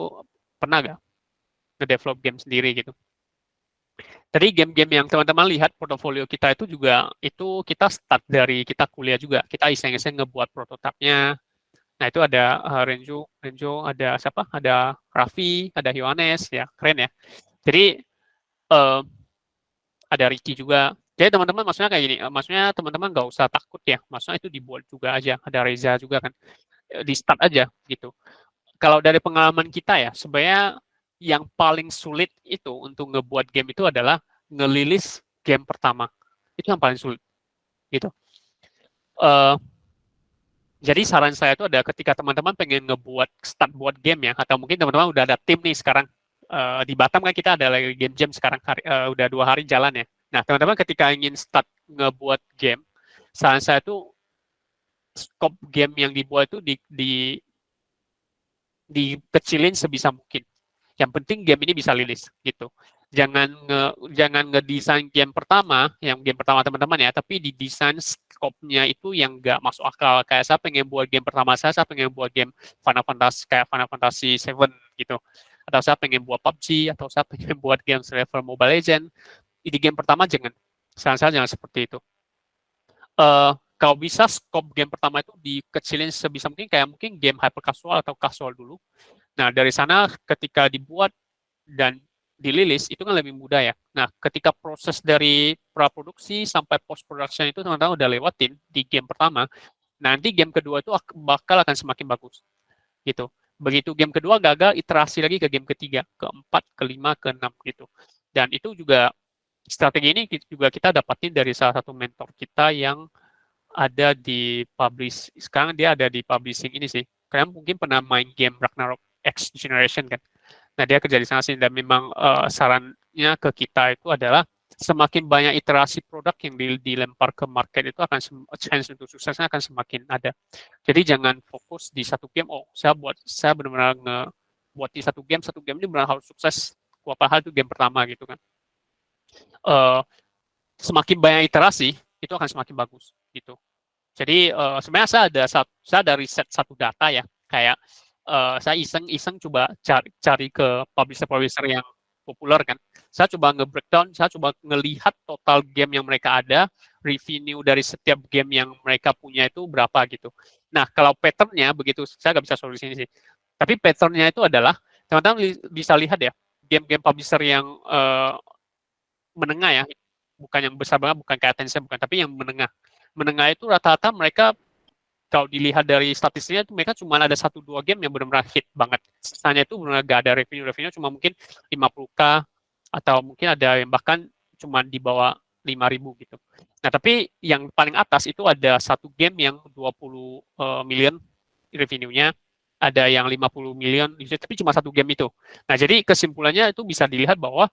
pernah gak nge-develop game sendiri gitu? Tadi game-game yang teman-teman lihat portofolio kita itu juga, itu kita start dari kita kuliah juga. Kita iseng-iseng ngebuat prototipenya. Nah, itu ada Renjo, ada siapa? Ada Raffi, ada Yohanes, ya keren ya. Jadi ada Ricky juga. Jadi teman-teman maksudnya kayak gini, maksudnya teman-teman nggak usah takut ya. Maksudnya itu dibuat juga aja. Ada Reza juga kan. Di start aja gitu. Kalau dari pengalaman kita ya, sebenarnya yang paling sulit itu untuk ngebuat game itu adalah ngelilis game pertama. Itu yang paling sulit gitu. Jadi saran saya itu ada ketika teman-teman pengen start buat game ya, atau mungkin teman-teman udah ada tim nih sekarang, di Batam kan kita ada lagi game jam sekarang, udah 2 hari jalan ya. Nah, teman-teman ketika ingin start ngebuat game, saran saya itu scope game yang dibuat itu dikecilin sebisa mungkin. Yang penting game ini bisa rilis gitu. Jangan ngedesain game pertama, yang game pertama teman-teman ya, tapi didesain scope-nya itu yang nggak masuk akal. Kayak saya pengen buat game pertama saya pengen buat game Final Fantasy kayak Final Fantasy 7 gitu. Atau saya pengen buat PUBG, atau saya pengen buat game level Mobile Legends. Di game pertama jangan. Saran jangan seperti itu. Kalau bisa scope game pertama itu dikecilin sebisa mungkin, kayak mungkin game hyper casual atau casual dulu. Nah, dari sana ketika dibuat dan dirilis itu kan lebih mudah ya. Nah, ketika proses dari praproduksi sampai post production itu teman-teman udah lewatin di game pertama, nanti game kedua itu bakal akan semakin bagus. Gitu. Begitu game kedua gagal, iterasi lagi ke game ketiga, keempat, kelima, keenam gitu. Dan itu juga strategi ini juga kita dapatin dari salah satu mentor kita yang ada di sekarang dia ada di publishing ini sih. Kalian mungkin pernah main game Ragnarok X Generation kan. Nah, dia kerja di sana sih, dan memang sarannya ke kita itu adalah semakin banyak iterasi produk yang dilempar ke market itu akan chance untuk suksesnya akan semakin ada. Jadi jangan fokus di satu game, saya benar-benar buat di satu game ini benar harus sukses. Padahal itu game pertama gitu kan. Semakin banyak iterasi itu akan semakin bagus gitu. Jadi sebenarnya saya ada riset satu data ya, kayak saya iseng coba cari ke publisher yang populer kan. Saya coba nge-breakdown, saya coba ngelihat total game yang mereka ada, revenue dari setiap game yang mereka punya itu berapa gitu. Nah, kalau pattern-nya begitu, saya nggak bisa solusi ini sih. Tapi pattern-nya itu adalah teman-teman bisa lihat ya, game-game publisher yang menengah ya, bukan yang besar banget, bukan kayak Tencent, bukan, tapi yang menengah. Menengah itu rata-rata mereka kalau dilihat dari statistiknya itu mereka cuma ada 1-2 game yang benar-benar hit banget. Sisanya itu benar-benar gak ada revenue cuma mungkin 50K atau mungkin ada yang bahkan cuma di bawah 5.000 gitu. Nah, tapi yang paling atas itu ada satu game yang 20 million revenue-nya, ada yang 50 million, tapi cuma satu game itu. Nah, jadi kesimpulannya itu bisa dilihat bahwa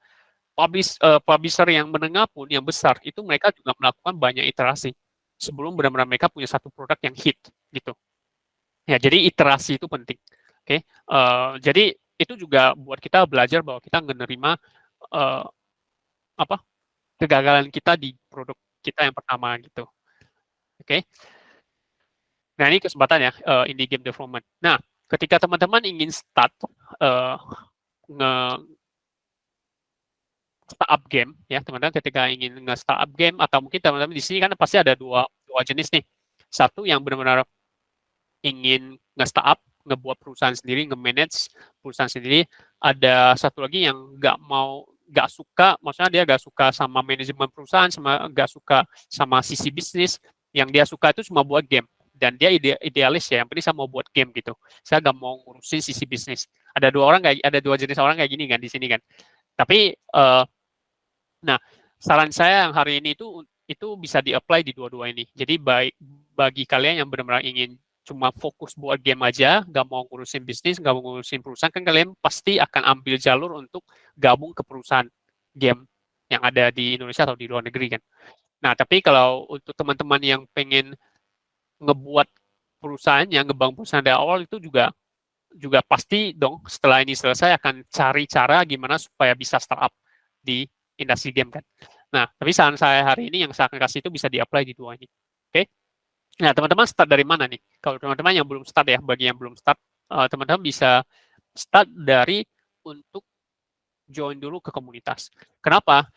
publisher yang menengah pun, yang besar, itu mereka juga melakukan banyak iterasi sebelum benar-benar mereka punya satu produk yang hit gitu. Ya, jadi iterasi itu penting. Oke, jadi itu juga buat kita belajar bahwa kita menerima kegagalan kita di produk kita yang pertama gitu. Oke. Nah, ini kesempatan ya, indie game development. Nah, ketika teman-teman ingin start startup game ya, teman-teman ketika ingin nge-startup game, atau mungkin teman-teman di sini kan pasti ada dua jenis nih. Satu yang benar-benar ingin nge-startup, ngebuat perusahaan sendiri, nge-manage perusahaan sendiri. Ada satu lagi yang nggak suka, maksudnya dia nggak suka sama manajemen perusahaan, nggak suka sama sisi bisnis. Yang dia suka itu cuma buat game. Dan dia idealis ya, yang penting saya mau buat game gitu. Saya nggak mau ngurusin sisi bisnis. Ada dua jenis orang kayak gini kan di sini kan. Tapi nah, saran saya yang hari ini itu bisa di-apply di dua-dua ini. Jadi bagi kalian yang benar-benar ingin cuma fokus buat game aja, nggak mau ngurusin bisnis, nggak mau ngurusin perusahaan, kan kalian pasti akan ambil jalur untuk gabung ke perusahaan game yang ada di Indonesia atau di luar negeri kan. Nah, tapi kalau untuk teman-teman yang pengen ngebuat perusahaannya, ngebangun perusahaan dari awal, itu juga pasti dong setelah ini selesai akan cari cara gimana supaya bisa startup di industri game kan. Nah, tapi saran saya hari ini yang saya akan kasih itu bisa di-apply di dua ini. Oke? Nah, teman-teman start dari mana nih? Kalau teman-teman yang belum start ya, bagi yang belum start, teman-teman bisa start dari untuk join dulu ke komunitas. Kenapa?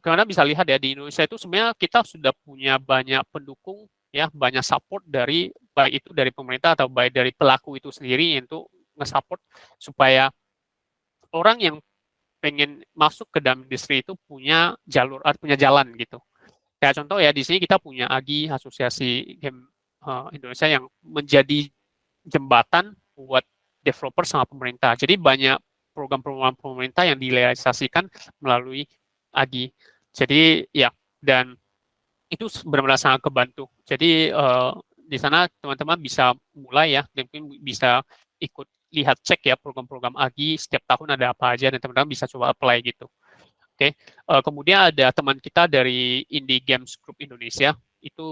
Karena bisa lihat ya, di Indonesia itu sebenarnya kita sudah punya banyak pendukung, ya, banyak support dari, baik itu dari pemerintah atau baik dari pelaku itu sendiri untuk nge-support supaya orang yang pengen masuk ke dalam industri itu punya jalan gitu. Kayak contoh ya, di sini kita punya AGI, Asosiasi Game Indonesia, yang menjadi jembatan buat developer sama pemerintah. Jadi banyak program-program pemerintah yang direalisasikan melalui AGI. Jadi ya, dan itu benar-benar sangat kebantu. Jadi di sana teman-teman bisa mulai ya, mungkin bisa ikut lihat cek ya program-program AGI setiap tahun ada apa aja, dan teman-teman bisa coba apply gitu. Oke, kemudian ada teman kita dari Indie Games Group Indonesia, itu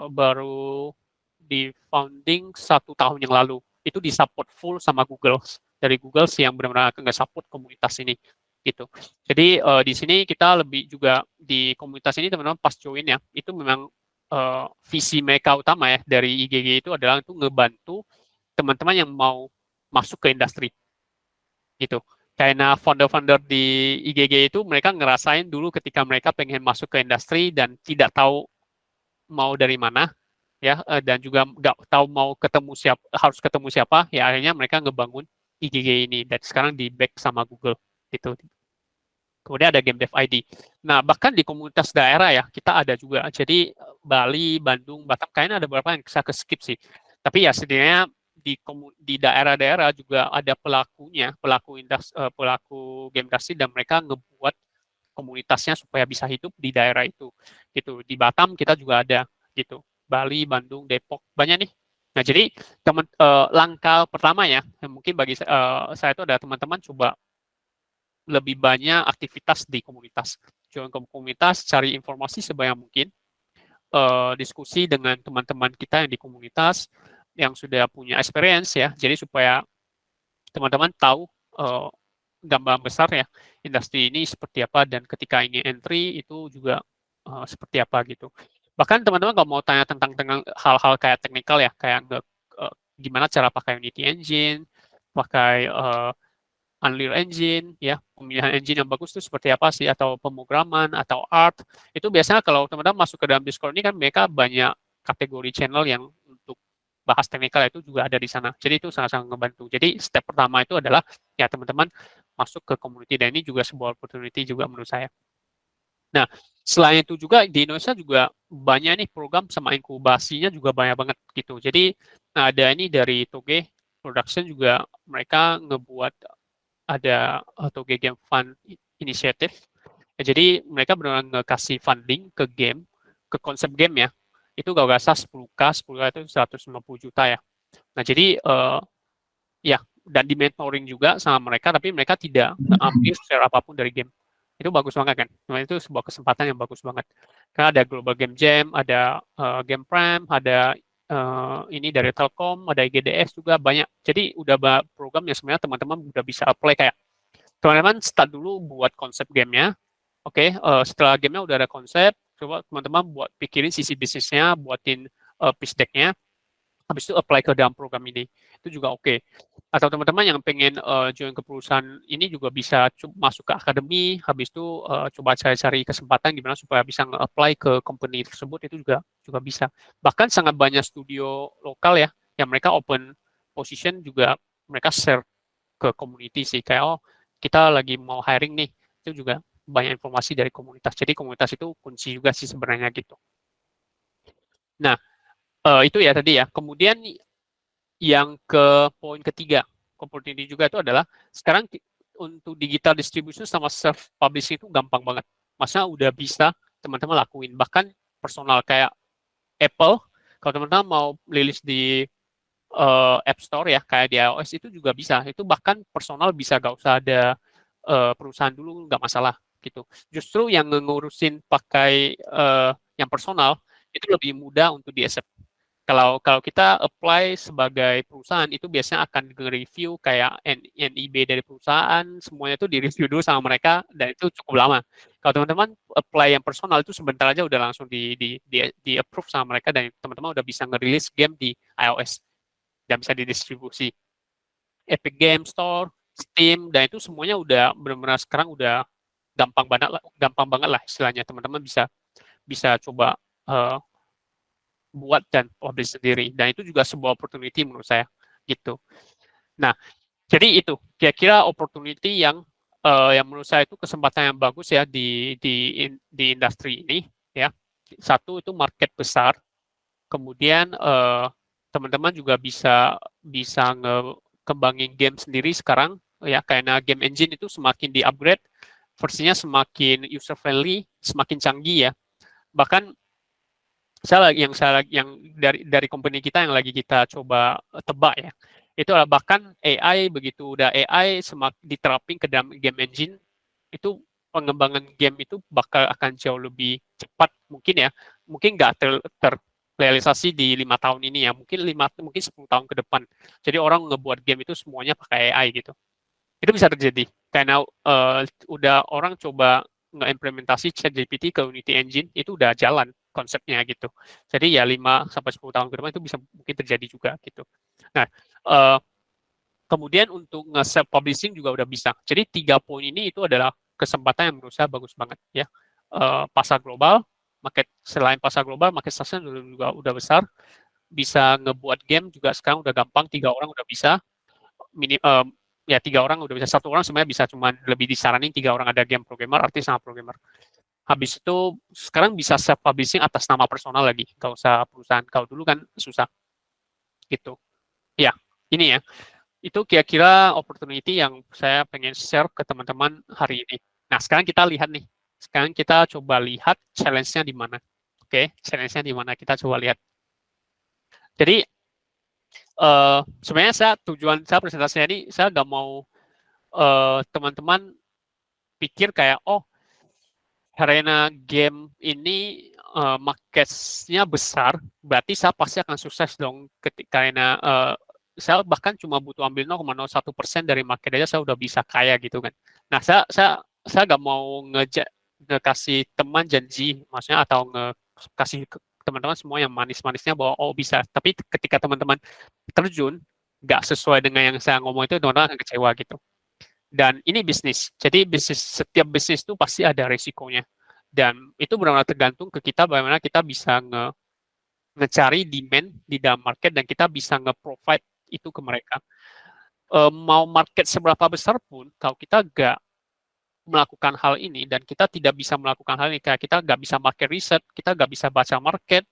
baru di founding 1 tahun yang lalu. Itu disupport full sama Google, dari Google sih yang benar-benar nge-support komunitas ini gitu. Jadi di sini kita lebih juga di komunitas ini teman-teman pas join ya, itu memang visi mereka utama ya dari IGG itu adalah untuk ngebantu teman-teman yang mau masuk ke industri gitu. Karena founder-founder di IGG itu mereka ngerasain dulu ketika mereka pengen masuk ke industri dan tidak tahu mau dari mana ya, dan juga nggak tahu harus ketemu siapa, ya akhirnya mereka ngebangun IGG ini dan sekarang di back sama Google gitu. Kemudian ada Game Dev ID. Nah, bahkan di komunitas daerah ya, kita ada juga. Jadi Bali, Bandung, Batam, kayaknya ada beberapa yang bisa ke-skip sih. Tapi ya setidaknya di daerah-daerah juga ada pelaku game industri, dan mereka ngebuat komunitasnya supaya bisa hidup di daerah itu. Gitu. Di Batam kita juga ada gitu. Bali, Bandung, Depok, banyak nih. Nah, jadi langkah pertama ya, mungkin bagi saya itu ada teman-teman coba lebih banyak aktivitas di komunitas. Join ke komunitas, cari informasi sebanyak mungkin, diskusi dengan teman-teman kita yang di komunitas, yang sudah punya experience ya, jadi supaya teman-teman tahu gambaran besar ya, industri ini seperti apa, dan ketika ingin entry itu juga seperti apa gitu. Bahkan teman-teman kalau mau tanya tentang hal-hal kayak teknikal ya, kayak gimana cara pakai Unity Engine, pakai Unreal Engine, ya, pemilihan engine yang bagus itu seperti apa sih, atau pemrograman, atau art, itu biasanya kalau teman-teman masuk ke dalam Discord ini kan mereka banyak kategori channel yang untuk bahas teknikal itu juga ada di sana. Jadi itu sangat-sangat ngebantu. Jadi step pertama itu adalah ya teman-teman masuk ke community, dan ini juga sebuah opportunity juga menurut saya. Nah, selain itu juga di Indonesia juga banyak nih program sama inkubasinya juga banyak banget gitu. Jadi ada ini dari Toge Production juga, mereka ngebuat ada Toge Game Fund Initiative. Jadi mereka benar-benar ngasih funding ke game, ke konsep game ya. Itu gak usah 10K, 10K itu 150 juta ya. Nah, jadi ya, dan di mentoring juga sama mereka, tapi mereka tidak ambil share apapun dari game. Itu bagus banget kan. Nah, itu sebuah kesempatan yang bagus banget. Karena ada Global Game Jam, ada Game Prime, ada ini dari Telkom, ada IGDS juga banyak. Jadi udah program yang sebenarnya teman-teman udah bisa apply, kayak teman-teman start dulu buat konsep gamenya. Oke, setelah gamenya udah ada konsep, coba teman-teman buat pikirin sisi bisnisnya, buatin pitch deck-nya, habis itu apply ke dalam program ini. Itu juga oke. Atau teman-teman yang pengen join ke perusahaan ini juga bisa masuk ke akademi, habis itu coba cari-cari kesempatan gimana supaya bisa nge-apply ke company tersebut, itu juga bisa. Bahkan sangat banyak studio lokal ya, yang mereka open position juga, mereka share ke community sih, kayak oh kita lagi mau hiring nih, itu juga banyak informasi dari komunitas. Jadi komunitas itu kunci juga sih sebenarnya gitu. Nah, itu ya tadi ya. Kemudian yang ke poin ketiga, opportunity juga itu adalah sekarang untuk digital distribution sama self publishing itu gampang banget. Masa udah bisa teman-teman lakuin. Bahkan personal kayak Apple, kalau teman-teman mau rilis di App Store ya, kayak di iOS itu juga bisa. Itu bahkan personal bisa, gak usah ada perusahaan dulu, nggak masalah gitu. Justru yang ngurusin pakai yang personal itu lebih mudah untuk di-accept. Kalau kita apply sebagai perusahaan, itu biasanya akan nge-review kayak NIB dari perusahaan, semuanya itu di-review dulu sama mereka, dan itu cukup lama. Kalau teman-teman apply yang personal itu sebentar aja udah langsung di-approve sama mereka, dan teman-teman udah bisa nge-release game di iOS dan bisa didistribusi. Epic Game Store, Steam, dan itu semuanya udah benar-benar sekarang udah gampang banget lah istilahnya. Teman-teman bisa coba buat dan publish sendiri, dan itu juga sebuah opportunity menurut saya gitu. Nah, jadi itu kira-kira opportunity yang menurut saya itu kesempatan yang bagus ya di industri ini ya. Satu itu market besar, kemudian teman-teman juga bisa ngekembangin game sendiri sekarang ya, karena game engine itu semakin di-upgrade, versinya semakin user friendly, semakin canggih ya. Bahkan yang dari company kita yang lagi kita coba tebak ya, itu adalah bahkan AI, begitu udah AI diterapin ke dalam game engine, itu pengembangan game itu bakal akan jauh lebih cepat mungkin ya, mungkin nggak terrealisasi di 5 tahun ini ya, mungkin 10 tahun ke depan. Jadi orang ngebuat game itu semuanya pakai AI gitu. Itu bisa terjadi karena udah orang coba nge-implementasi ChatGPT ke Unity Engine, itu udah jalan konsepnya gitu. Jadi ya 5-10 tahun ke depan itu bisa mungkin terjadi juga gitu. Nah, kemudian untuk nge-self publishing juga udah bisa. Jadi 3 poin ini itu adalah kesempatan yang menurut saya bagus banget ya. Pasar global, selain pasar global, market size juga udah besar. Bisa ngebuat game juga sekarang udah gampang, 3 orang udah bisa. Ya 3 orang udah bisa, 1 orang sebenarnya bisa, cuman lebih disaranin 3 orang, ada game programmer, artis sama programmer. Habis itu sekarang bisa self publishing atas nama personal lagi, nggak usah perusahaan. Kalau dulu kan susah gitu. Ya, ini ya. Itu kira-kira opportunity yang saya pengen share ke teman-teman hari ini. Nah, sekarang kita lihat nih. Sekarang kita coba lihat challenge-nya di mana. Oke, challenge-nya di mana, kita coba lihat. Jadi sebenarnya tujuan saya presentasinya ini, saya nggak mau teman-teman pikir kayak, oh karena game ini marketnya besar, berarti saya pasti akan sukses dong. Karena saya bahkan cuma butuh ambil 0,01% dari market aja, saya udah bisa kaya gitu kan. Nah, saya nggak mau ngekasih teman janji, maksudnya, atau ngekasih teman-teman semua yang manis-manisnya bahwa oh bisa. Tapi ketika teman-teman terjun nggak sesuai dengan yang saya ngomong itu, teman-teman akan kecewa gitu. Dan ini bisnis, jadi setiap bisnis itu pasti ada resikonya. Dan itu benar-benar tergantung ke kita bagaimana kita bisa ngecari demand di dalam market dan kita bisa nge-provide itu ke mereka. Mau market seberapa besar pun, kalau kita nggak melakukan hal ini dan kita tidak bisa melakukan hal ini, kayak kita nggak bisa market research, kita nggak bisa baca market,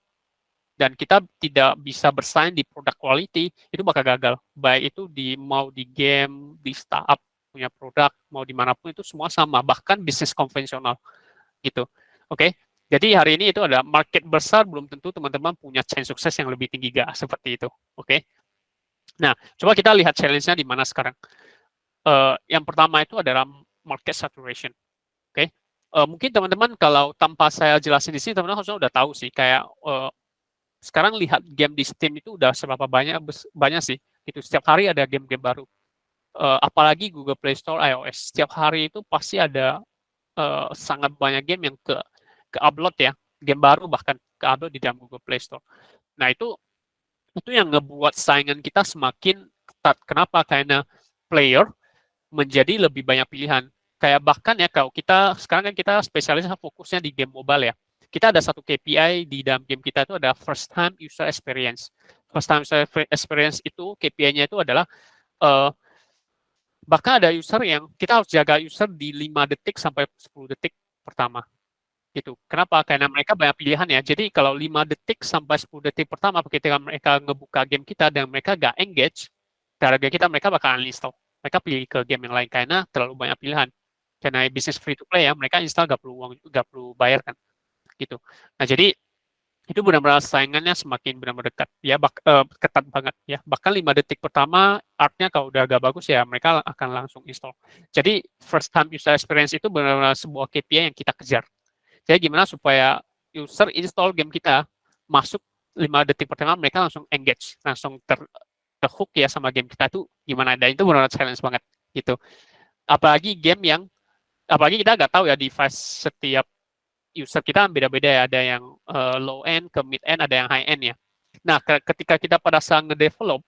dan kita tidak bisa bersaing di produk quality, itu bakal gagal. Baik itu mau di game, di startup punya produk, mau dimanapun itu semua sama, bahkan bisnis konvensional gitu. Oke, jadi hari ini itu ada market besar, belum tentu teman-teman punya chance sukses yang lebih tinggi, gak seperti itu. Oke, nah coba kita lihat challenge-nya di mana sekarang. Yang pertama itu adalah market saturation. Oke, mungkin teman-teman kalau tanpa saya jelasin di sini, teman-teman harusnya udah tahu sih, kayak sekarang lihat game di Steam itu udah seberapa banyak sih. Itu setiap hari ada game-game baru. Apalagi Google Play Store, iOS, setiap hari itu pasti ada sangat banyak game yang ke upload ya, game baru bahkan ke upload di dalam Google Play Store. Nah itu yang ngebuat saingan kita semakin ketat. Kenapa? Karena player menjadi lebih banyak pilihan. Kayak bahkan ya kalau kita sekarang kan kita spesialisnya fokusnya di game mobile ya. Kita ada satu KPI di dalam game kita itu ada first time user experience. First time user experience itu KPI-nya itu adalah bahkan ada user yang kita harus jaga user di 5 detik sampai 10 detik pertama. Gitu. Kenapa? Karena mereka banyak pilihan ya. Jadi kalau 5 detik sampai 10 detik pertama ketika mereka ngebuka game kita dan mereka gak engage, cara kita mereka bakal uninstall. Mereka pilih ke game yang lain karena terlalu banyak pilihan. Karena bisnis free to play ya, mereka install gak perlu uang, gak perlu bayar kan. Gitu. Nah jadi itu benar-benar saingannya semakin benar-benar dekat ya, ketat banget ya. Bahkan 5 detik pertama artnya kalau udah agak bagus ya mereka akan langsung install. Jadi first time user experience itu benar-benar sebuah KPI yang kita kejar. Jadi gimana supaya user install game kita, masuk 5 detik pertama mereka langsung engage, langsung terhook ya sama game kita tuh gimana. Dan itu benar-benar challenge banget gitu. Apalagi game yang, apalagi kita nggak tahu ya device setiap user kita beda-beda ya, ada yang low end ke mid end, ada yang high end ya. Nah, ketika kita pada saat ngedevelop,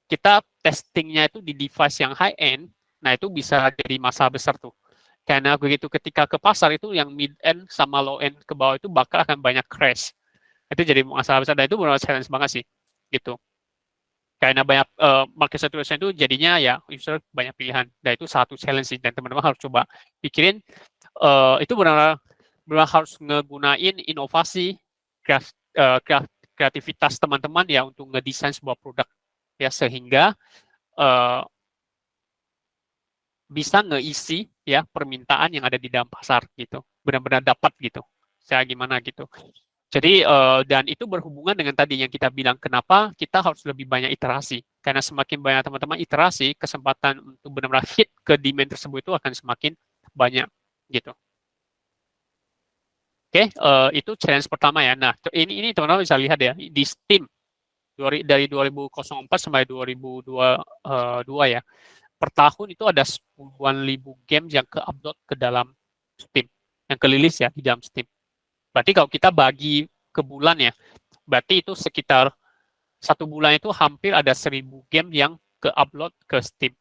kita testingnya itu di device yang high end, nah itu bisa jadi masalah besar tuh. Karena begitu ketika ke pasar itu yang mid end sama low end ke bawah itu bakal akan banyak crash. Itu jadi masalah besar dan itu benar challenge banget sih gitu. Karena banyak market saturation itu jadinya ya user banyak pilihan. Dan itu satu challenge sih dan teman-teman harus coba pikirin itu benar harus ngegunain inovasi, kreativitas teman-teman ya untuk ngedesain sebuah produk ya sehingga bisa ngeisi ya permintaan yang ada di dalam pasar gitu, benar-benar dapat gitu, saya gimana gitu. Jadi dan itu berhubungan dengan tadi yang kita bilang kenapa kita harus lebih banyak iterasi, karena semakin banyak teman-teman iterasi, kesempatan untuk benar-benar hit ke demand tersebut itu akan semakin banyak gitu. Oke, itu challenge pertama ya. Nah, ini teman-teman bisa lihat ya di Steam dari 2004 sampai 2022 ya. Per tahun itu ada puluhan ribu games yang ke-upload ke dalam Steam, yang kelilis ya di dalam Steam. Berarti kalau kita bagi ke bulan ya, berarti itu sekitar 1 bulan itu hampir ada 1.000 game yang ke-upload ke Steam.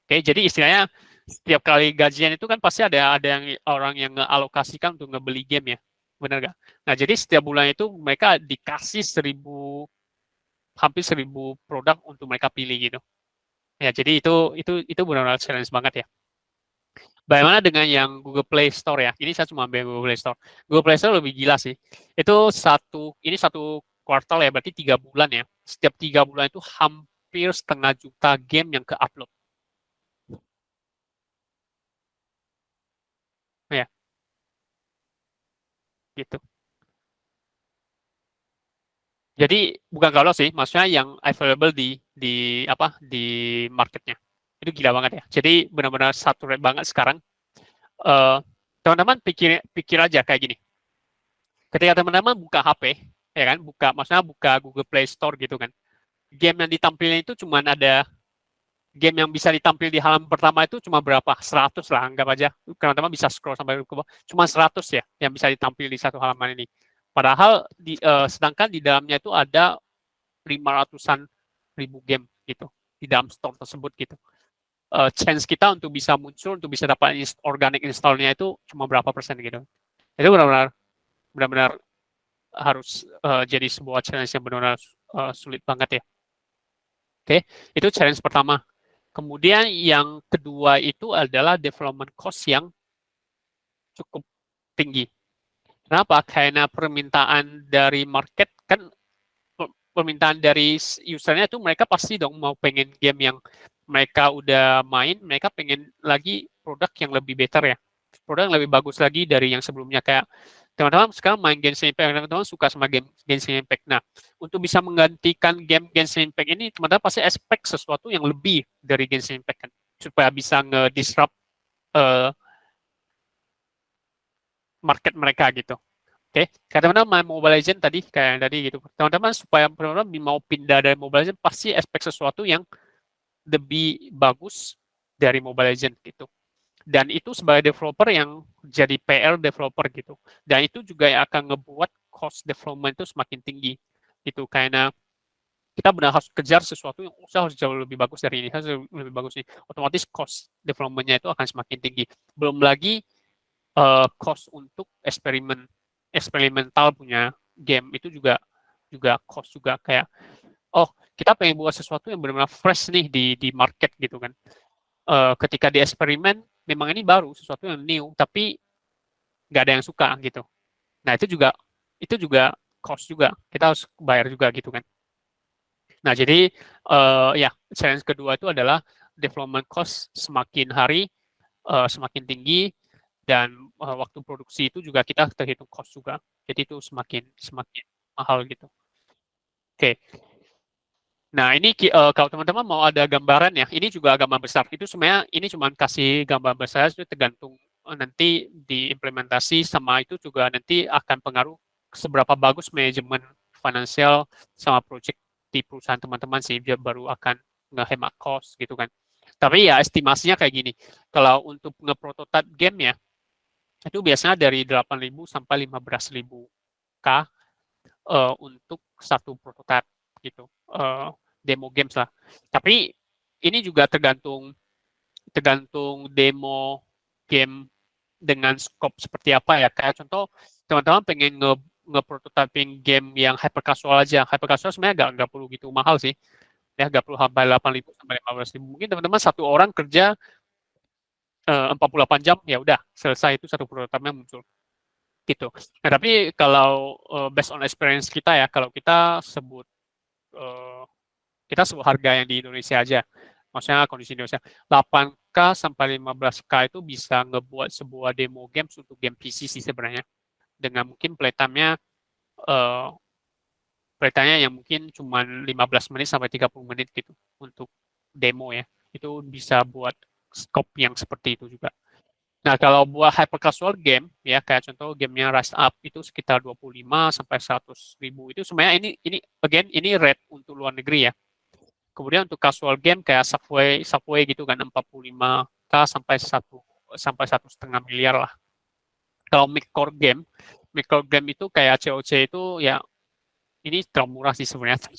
Oke, jadi istilahnya setiap kali gajian itu kan pasti ada yang orang yang ngealokasikan untuk ngebeli game ya, benar nggak? Nah jadi setiap bulan itu mereka dikasih hampir 1.000 produk untuk mereka pilih gitu. Ya jadi itu benar-benar challenge banget ya. Bagaimana dengan yang Google Play Store ya? Ini saya cuma ambil Google Play Store. Google Play Store lebih gila sih. Ini satu kuartal ya, berarti 3 bulan ya. Setiap 3 bulan itu hampir 1,5 juta game yang ke-upload. Ya, gitu. Jadi bukan kalau sih, maksudnya yang available di marketnya. Itu gila banget ya. Jadi benar-benar saturate banget sekarang. Teman-teman pikir aja kayak gini. Ketika teman-teman buka HP, ya kan, maksudnya buka Google Play Store gitu kan. Game yang ditampilin itu cuma ada game yang bisa ditampil di halaman pertama itu cuma berapa? 100 lah, anggap aja. Teman-teman bisa scroll sampai ke bawah. Cuma 100 ya yang bisa ditampil di satu halaman ini. Padahal sedangkan di dalamnya itu ada 500-an ribu game gitu di dalam store tersebut gitu. Chance kita untuk bisa muncul, untuk bisa dapat organic installnya itu cuma berapa persen gitu. Itu benar-benar harus jadi sebuah challenge yang benar-benar sulit banget ya. Oke, itu challenge pertama. Kemudian yang kedua itu adalah development cost yang cukup tinggi. Kenapa? Karena permintaan dari market kan, permintaan dari usernya itu mereka pasti dong mau pengen game yang mereka udah main, mereka pengen lagi produk yang lebih better ya. Produk yang lebih bagus lagi dari yang sebelumnya. Kayak teman-teman sekarang main Genshin Impact, teman-teman suka sama game Genshin Impact. Nah, untuk bisa menggantikan game Genshin Impact ini, teman-teman pasti expect sesuatu yang lebih dari Genshin Impact kan, supaya bisa nge-disrupt market mereka gitu. Oke, teman-teman main Mobile Legends tadi kayak tadi gitu. Teman-teman supaya teman-teman mau pindah dari Mobile Legends pasti expect sesuatu yang lebih bagus dari Mobile Legends gitu. Dan itu sebagai developer yang jadi PR developer gitu. Dan itu juga yang akan ngebuat cost development itu semakin tinggi gitu. Karena kita benar harus kejar sesuatu yang harus jauh lebih bagus dari ini, harus lebih bagus ini. Otomatis cost development-nya itu akan semakin tinggi. Belum lagi cost untuk eksperimental punya game itu juga cost juga kayak kita pengen buat sesuatu yang benar-benar fresh nih di market gitu kan. Ketika di eksperimen memang ini baru sesuatu yang new tapi nggak ada yang suka gitu. Nah itu juga cost juga, kita harus bayar juga gitu kan. Nah jadi ya challenge kedua itu adalah development cost semakin hari semakin tinggi. Dan waktu produksi itu juga kita terhitung cost juga. Jadi itu semakin mahal gitu. Oke. Nah, ini kalau teman-teman mau ada gambaran ya, ini juga gambar besar. Itu sebenarnya ini cuma kasih gambar besar, itu tergantung nanti diimplementasi sama itu juga nanti akan pengaruh seberapa bagus manajemen finansial sama project di perusahaan teman-teman sih, dia baru akan ngehemat cost gitu kan. Tapi ya estimasinya kayak gini. Kalau untuk nge-prototype game ya, itu biasanya dari 8.000 sampai 15.000 K untuk satu prototipe gitu, demo games lah. Tapi ini juga tergantung demo game dengan scope seperti apa ya. Kayak contoh teman-teman pengen nge-prototyping game yang hyper casual aja. Hyper casual sebenarnya nggak perlu gitu mahal sih. Ya nggak perlu sampai 8.000 sampai 15.000. Mungkin teman-teman satu orang kerja 48 jam ya udah selesai, itu satu prototipe muncul gitu. Nah tapi kalau based on experience kita ya, kalau kita sebut harga yang di Indonesia aja, maksudnya kondisi Indonesia 8K sampai 15K itu bisa ngebuat sebuah demo games untuk game PC sih sebenarnya, dengan mungkin playtime-nya yang mungkin cuma 15 menit sampai 30 menit gitu untuk demo ya. Itu bisa buat scope yang seperti itu juga. Nah, kalau buat hyper casual game ya, kayak contoh gamenya Rise Up itu sekitar 25 sampai 100.000. Itu sebenarnya ini rate untuk luar negeri ya. Kemudian untuk casual game kayak Subway gitu kan 45K sampai 1,5 miliar lah. Kalau mid-core game itu kayak COC itu ya ini terlalu murah sih sebenarnya,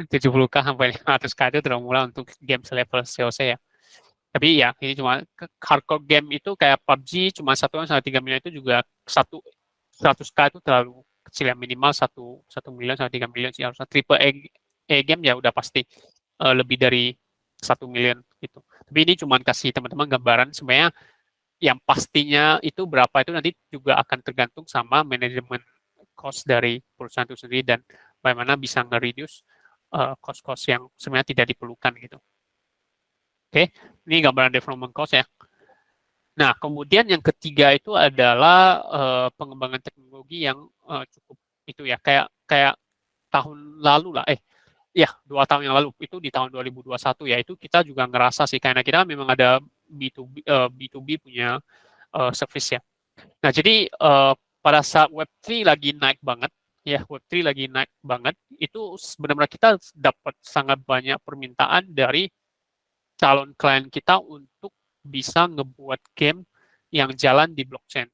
70K sampai 500K itu terlalu murah untuk game selevel COC ya. Tapi ya ini cuma hardcore game itu kayak PUBG cuma 1 sampai 3 miliar, itu juga 100K itu terlalu kecil ya, minimal 1 miliar sampai 3 miliar sih harusnya. Triple A game ya udah pasti lebih dari 1 miliar gitu. Tapi ini cuma kasih teman-teman gambaran, sebenarnya yang pastinya itu berapa itu nanti juga akan tergantung sama manajemen cost dari perusahaan itu sendiri dan bagaimana bisa nge-reduce cost-cost yang sebenarnya tidak diperlukan gitu. Oke, ini gambaran development cost ya. Nah, kemudian yang ketiga itu adalah pengembangan teknologi yang cukup itu ya, kayak tahun lalu lah, 2 tahun yang lalu, itu di tahun 2021 ya, itu kita juga ngerasa sih, karena kita memang ada B2B punya service ya. Nah, jadi pada saat Web3 lagi naik banget, itu benar-benar kita dapat sangat banyak permintaan dari calon klien kita untuk bisa ngebuat game yang jalan di blockchain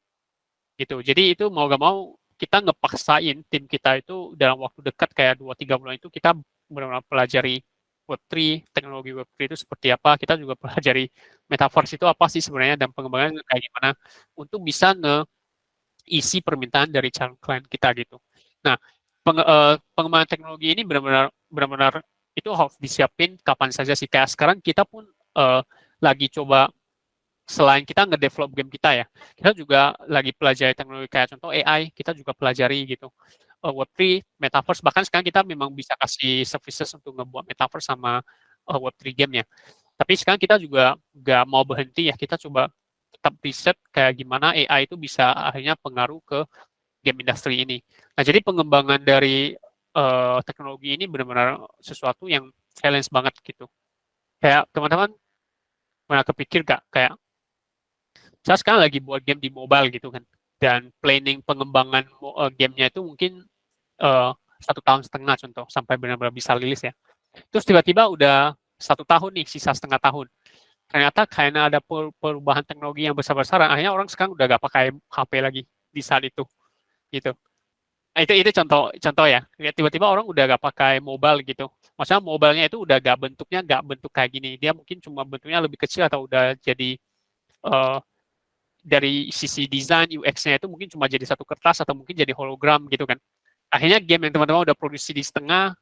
gitu. Jadi itu mau gak mau kita ngepaksain tim kita itu dalam waktu dekat kayak 2-3 bulan itu kita benar-benar pelajari Web3, teknologi Web3 itu seperti apa, kita juga pelajari Metaverse itu apa sih sebenarnya dan pengembangan kayak gimana untuk bisa nge-isi permintaan dari calon klien kita gitu. Nah, pengembangan teknologi ini benar-benar itu harus disiapin kapan saja sih. Kayak sekarang kita pun lagi coba, selain kita nge-develop game kita ya, kita juga lagi pelajari teknologi kayak contoh AI, kita juga pelajari gitu. Web3, Metaverse, bahkan sekarang kita memang bisa kasih services untuk ngebuat Metaverse sama Web3 game ya. Tapi sekarang kita juga nggak mau berhenti ya, kita coba tetap riset kayak gimana AI itu bisa akhirnya pengaruh ke game industry ini. Nah, jadi pengembangan dari teknologi ini benar-benar sesuatu yang challenge banget gitu. Kayak teman-teman pernah kepikir gak, kayak saya sekarang lagi buat game di mobile gitu kan, dan planning pengembangan gamenya itu mungkin 1,5 tahun contoh, sampai benar-benar bisa rilis ya. Terus tiba-tiba udah 1 tahun nih, sisa setengah tahun. Ternyata karena ada perubahan teknologi yang besar-besaran, akhirnya orang sekarang udah gak pakai HP lagi di saat itu, gitu. Nah, itu contoh ya. Tiba-tiba orang udah gak pakai mobile gitu. Maksudnya mobilenya itu udah gak bentuk kayak gini. Dia mungkin cuma bentuknya lebih kecil atau udah jadi uh, dari sisi desain UX-nya itu mungkin cuma jadi satu kertas atau mungkin jadi hologram gitu kan. Akhirnya game yang teman-teman udah produksi di setengah,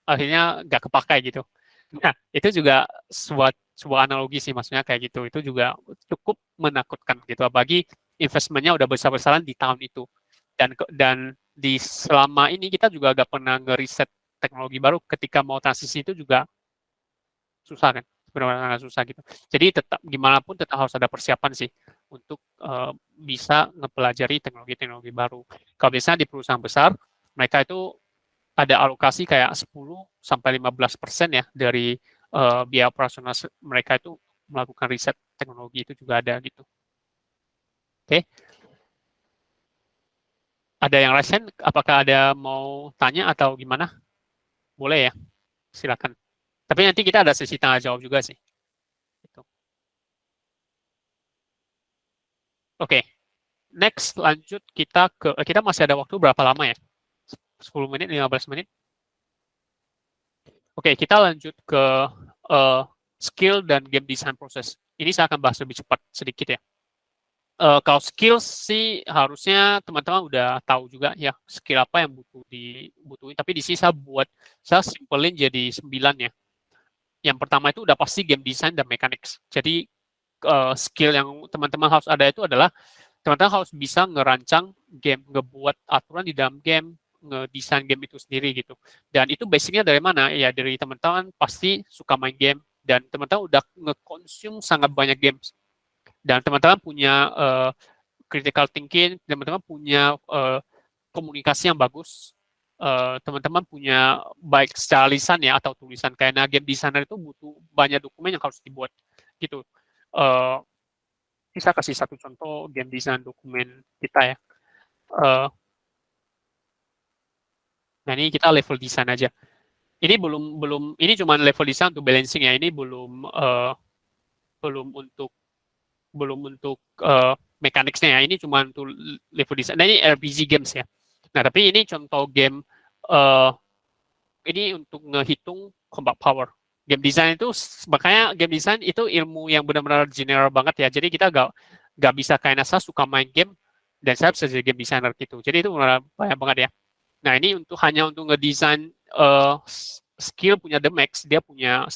akhirnya gak kepakai gitu. Nah, itu juga sebuah analogi sih, maksudnya kayak gitu. Itu juga cukup menakutkan gitu, apalagi investmentnya udah besar-besaran di tahun itu. Dan di selama ini kita juga gak pernah ngeriset teknologi baru, ketika mau transisi itu juga susah kan, benar-benar susah gitu. Jadi tetap gimana pun tetap harus ada persiapan sih untuk bisa ngepelajari teknologi-teknologi baru. Kalau biasanya di perusahaan besar, mereka itu ada alokasi kayak 10-15% ya dari biaya operasional mereka itu melakukan riset teknologi, itu juga ada gitu. Oke. Ada yang resen? Apakah ada mau tanya atau gimana? Boleh ya, silakan. Tapi nanti kita ada sesi tanya jawab juga sih. Gitu. Oke, next lanjut kita masih ada waktu berapa lama ya? 10 menit, 15 menit? Oke, kita lanjut ke skill dan game design proses. Ini saya akan bahas lebih cepat sedikit ya. Kalau skill sih harusnya teman-teman udah tahu juga ya skill apa yang dibutuhin. Tapi di sini saya simpelin jadi 9 ya. Yang pertama itu udah pasti game design dan mechanics. Jadi skill yang teman-teman harus ada itu adalah teman-teman harus bisa ngerancang game, ngebuat aturan di dalam game, ngedesain game itu sendiri gitu. Dan itu basicnya dari mana? Ya dari teman-teman pasti suka main game dan teman-teman udah nge-consume sangat banyak games. Dan teman-teman punya critical thinking, teman-teman punya komunikasi yang bagus, teman-teman punya baik secara lisan ya atau tulisan. Karena game designer itu butuh banyak dokumen yang harus dibuat gitu. Bisa kasih satu contoh game design dokumen kita ya. Nah ini kita level design aja. Ini ini cuma level design untuk balancing ya. Ini belum untuk mechanics-nya ya. Ini cuma untuk level design. Nah ini RPG games ya. Nah tapi ini contoh game ini untuk ngehitung combat power. Game design itu makanya game design itu ilmu yang benar-benar general banget ya. Jadi kita gak bisa kayak saya suka main game dan saya bisa jadi game designer gitu. Jadi itu benar banyak banget ya. Nah ini hanya untuk ngedesain skill punya the max, dia punya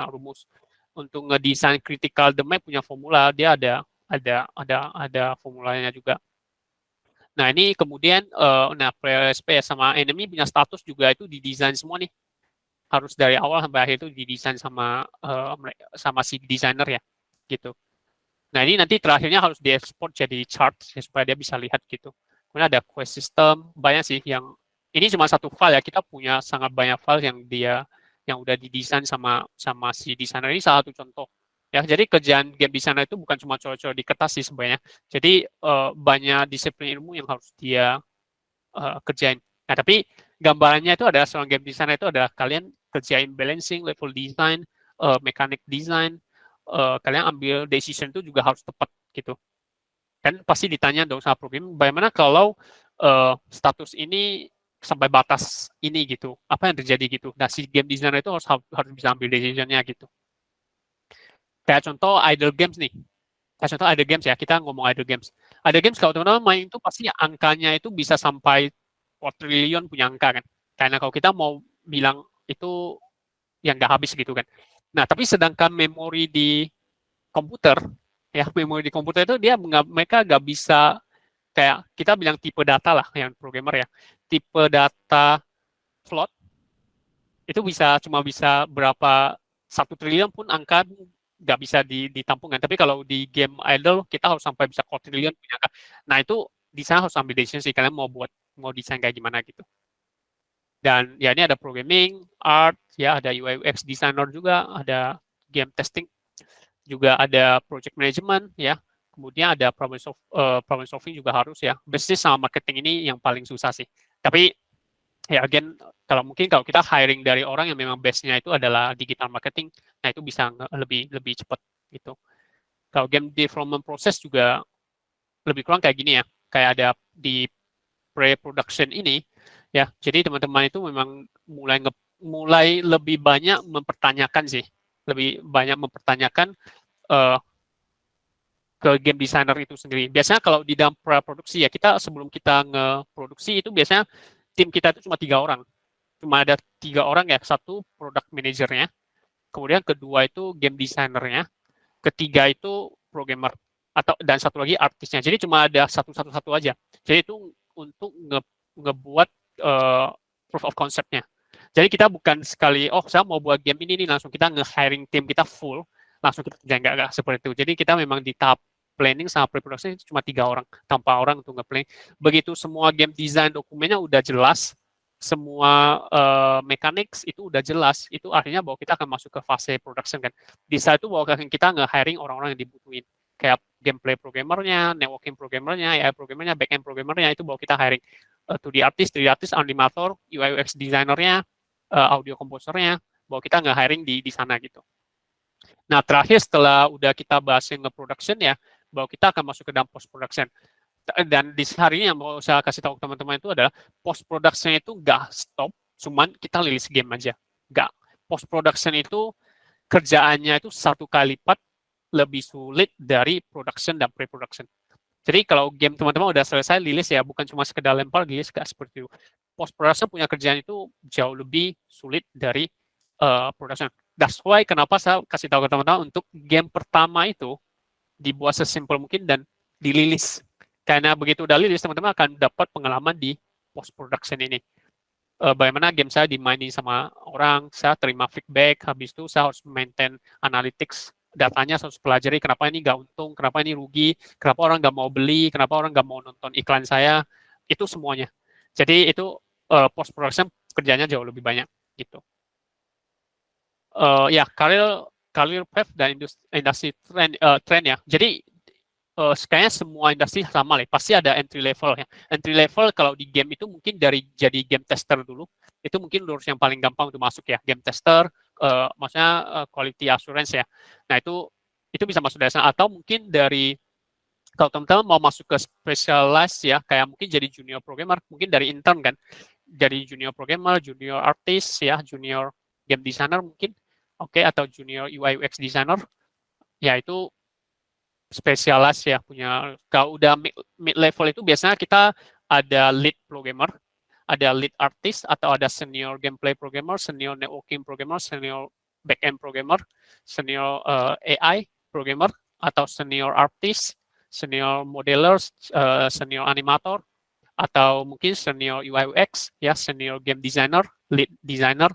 rumus. Untuk ngedesain critical the max punya formula, dia ada formulanya juga. Nah ini kemudian player SPS sama enemy punya status juga itu didesain semua nih. Harus dari awal sampai akhir itu didesain sama si desainer ya gitu. Nah ini nanti terakhirnya harus diekspor jadi chart ya, supaya dia bisa lihat gitu. Kemudian ada quest system, banyak sih yang ini cuma satu file ya, kita punya sangat banyak file yang udah didesain sama si desainer. Ini salah satu contoh ya. Jadi kerjaan game designer itu bukan cuma coret-coret di kertas sih sebenarnya. Jadi banyak disiplin ilmu yang harus dia kerjain. Nah tapi gambarannya itu ada seorang game designer itu adalah kalian kerjain balancing, level design, mechanic design, kalian ambil decision itu juga harus tepat gitu. Kan pasti ditanya dong sama program, bagaimana kalau status ini sampai batas ini gitu, apa yang terjadi gitu. Nah si game designer itu harus bisa ambil decisionnya gitu. Kayak contoh idle games nih. Kayak contoh idle games ya, kita ngomong idle games. Idle games kalau teman-teman main itu pasti angkanya itu bisa sampai quadrillion punya angka kan. Karena kalau kita mau bilang itu yang nggak habis gitu kan. Nah, tapi sedangkan memori di komputer, ya memori di komputer itu mereka nggak bisa kayak kita bilang tipe data lah yang programmer ya. Tipe data float itu cuma bisa berapa 1 triliun pun angka nggak bisa ditampungkan. Tapi kalau di game idle kita harus sampai bisa quadrillion punya angka. Nah itu di sana harus ambil decision sih kalian mau desain kayak gimana gitu. Dan ya ini ada programming, art, ya ada UI UX designer juga, ada game testing, juga ada project management ya. Kemudian ada problem solving juga harus ya. Bisnis sama marketing ini yang paling susah sih. Tapi ya again kalau kita hiring dari orang yang memang base-nya itu adalah digital marketing, nah itu bisa lebih cepat gitu. Kalau game development proses juga lebih kurang kayak gini ya. Kayak ada di pre-production ini ya. Jadi teman-teman itu memang mulai lebih banyak mempertanyakan sih. Lebih banyak mempertanyakan ke game designer itu sendiri. Biasanya kalau di dalam produksi ya, sebelum kita nge-produksi itu biasanya tim kita itu cuma 3 orang. Cuma ada 3 orang ya, satu product manajernya, kemudian kedua itu game designernya, ketiga itu programmer, dan satu lagi artisnya. Jadi cuma ada satu aja. Jadi itu untuk ngebuat proof of concept-nya. Jadi kita bukan sekali, saya mau buat game ini nih, langsung kita nge-hiring tim kita full, langsung kita kerja, enggak seperti itu. Jadi kita memang di tahap planning sama pre-production itu cuma 3 orang, tanpa orang untuk nge-planning. Begitu semua game design dokumennya udah jelas, semua mechanics itu udah jelas, itu artinya bahwa kita akan masuk ke fase production kan. Di saat itu bahwa kita nge-hiring orang-orang yang dibutuhin. Kayak gameplay programmernya, networking programmernya, AI programmernya, back-end programmernya, itu bahwa kita hiring 2D artist, 3D artist, animator, UI UX designernya, audio komposernya, bahwa kita nge-hiring di sana gitu. Nah, terakhir setelah udah kita bahas yang nge-production ya, bahwa kita akan masuk ke dalam post-production. Dan di hari ini yang mau saya kasih tahu ke teman-teman itu adalah post-production itu nggak stop, cuman kita rilis game aja. Nggak. Post-production itu kerjaannya itu 1 kali lipat lebih sulit dari production dan pre-production. Jadi kalau game teman-teman udah selesai rilis ya, bukan cuma sekedar lempar rilis, nggak seperti itu. Post-production punya kerjaan itu jauh lebih sulit dari production. That's why kenapa saya kasih tahu ke teman-teman untuk game pertama itu dibuat sesimpel mungkin dan dirilis. Karena begitu udah rilis, teman-teman akan dapat pengalaman di post-production ini. Bagaimana game saya dimainin sama orang, saya terima feedback, habis itu saya harus maintain analytics, datanya saya harus pelajari kenapa ini nggak untung, kenapa ini rugi, kenapa orang nggak mau beli, kenapa orang nggak mau nonton iklan saya, itu semuanya. Jadi itu post-production kerjanya jauh lebih banyak gitu. Ya, career path dan industri trend ya. Jadi kayaknya semua industri sama lah, pasti ada entry level ya. Entry level kalau di game itu mungkin dari jadi game tester dulu, itu mungkin lurus yang paling gampang untuk masuk ya, game tester, maksudnya quality assurance ya. Nah itu bisa masuk dari sana, atau mungkin dari kalau teman-teman mau masuk ke specialized ya, kayak mungkin jadi junior programmer, mungkin dari intern kan, jadi junior programmer, junior artist ya, junior game designer mungkin, oke, atau junior UI UX designer, ya itu spesialis ya punya. Kalau udah mid level itu biasanya kita ada lead programmer, ada lead artist, atau ada senior gameplay programmer, senior networking programmer, senior back-end programmer, senior AI programmer, atau senior artist, senior modeler, senior animator, atau mungkin senior UI UX ya, senior game designer, lead designer.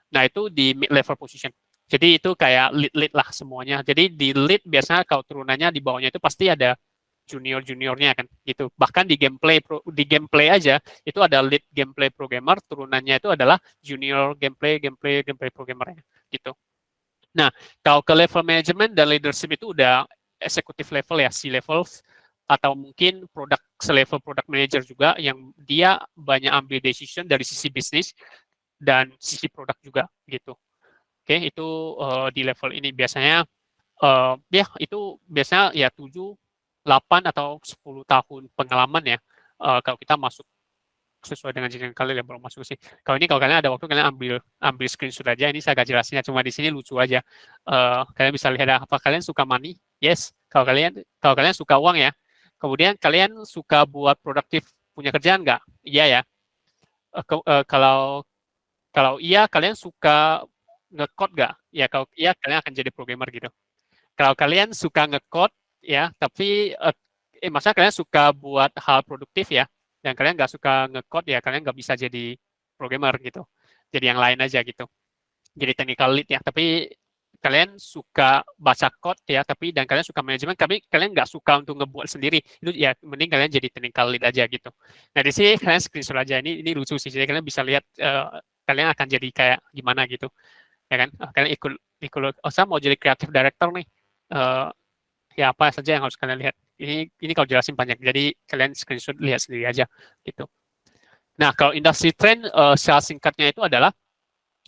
Nah itu di mid level position. Jadi itu kayak lead lah semuanya. Jadi di lead biasanya kalau turunannya di bawahnya itu pasti ada juniornya kan gitu. Bahkan di gameplay aja itu ada lead gameplay programmer, turunannya itu adalah junior gameplay programmer gitu. Nah, kalau ke level management dan leadership itu udah executive level ya, C-level, atau mungkin selevel product manager juga yang dia banyak ambil decision dari sisi bisnis dan sisi produk juga gitu. Oke, itu di level ini biasanya ya itu biasanya ya 7, 8 atau 10 tahun pengalaman ya kalau kita masuk sesuai dengan jenjang kalian yang belum masuk sih. Kalau kalian ada waktu kalian ambil screenshot aja. Ini saya agak jelasnya cuma di sini lucu aja. Kalian bisa lihat apa kalian suka money? Yes. Kalau kalian suka uang ya. Kemudian kalian suka buat produktif punya kerjaan nggak? Iya ya. kalau iya kalian suka nge-code nggak? Ya kalau iya kalian akan jadi programmer gitu. Kalau kalian suka nge-code ya, tapi maksudnya kalian suka buat hal produktif ya, dan kalian nggak suka nge-code ya, kalian nggak bisa jadi programmer gitu. Jadi yang lain aja gitu. Jadi technical lead ya, tapi kalian suka baca code ya, dan kalian suka manajemen, tapi kalian nggak suka untuk ngebuat sendiri, itu ya mending kalian jadi technical lead aja gitu. Nah di sini kalian screenshot aja, ini lucu sih, jadi kalian bisa lihat kalian akan jadi kayak gimana gitu, ya kan? Kalian ikut, saya mau jadi creative director nih, ya apa saja yang harus kalian lihat. Ini kalau jelasin banyak, jadi kalian screenshot lihat sendiri aja gitu. Nah kalau industri trend, secara singkatnya itu adalah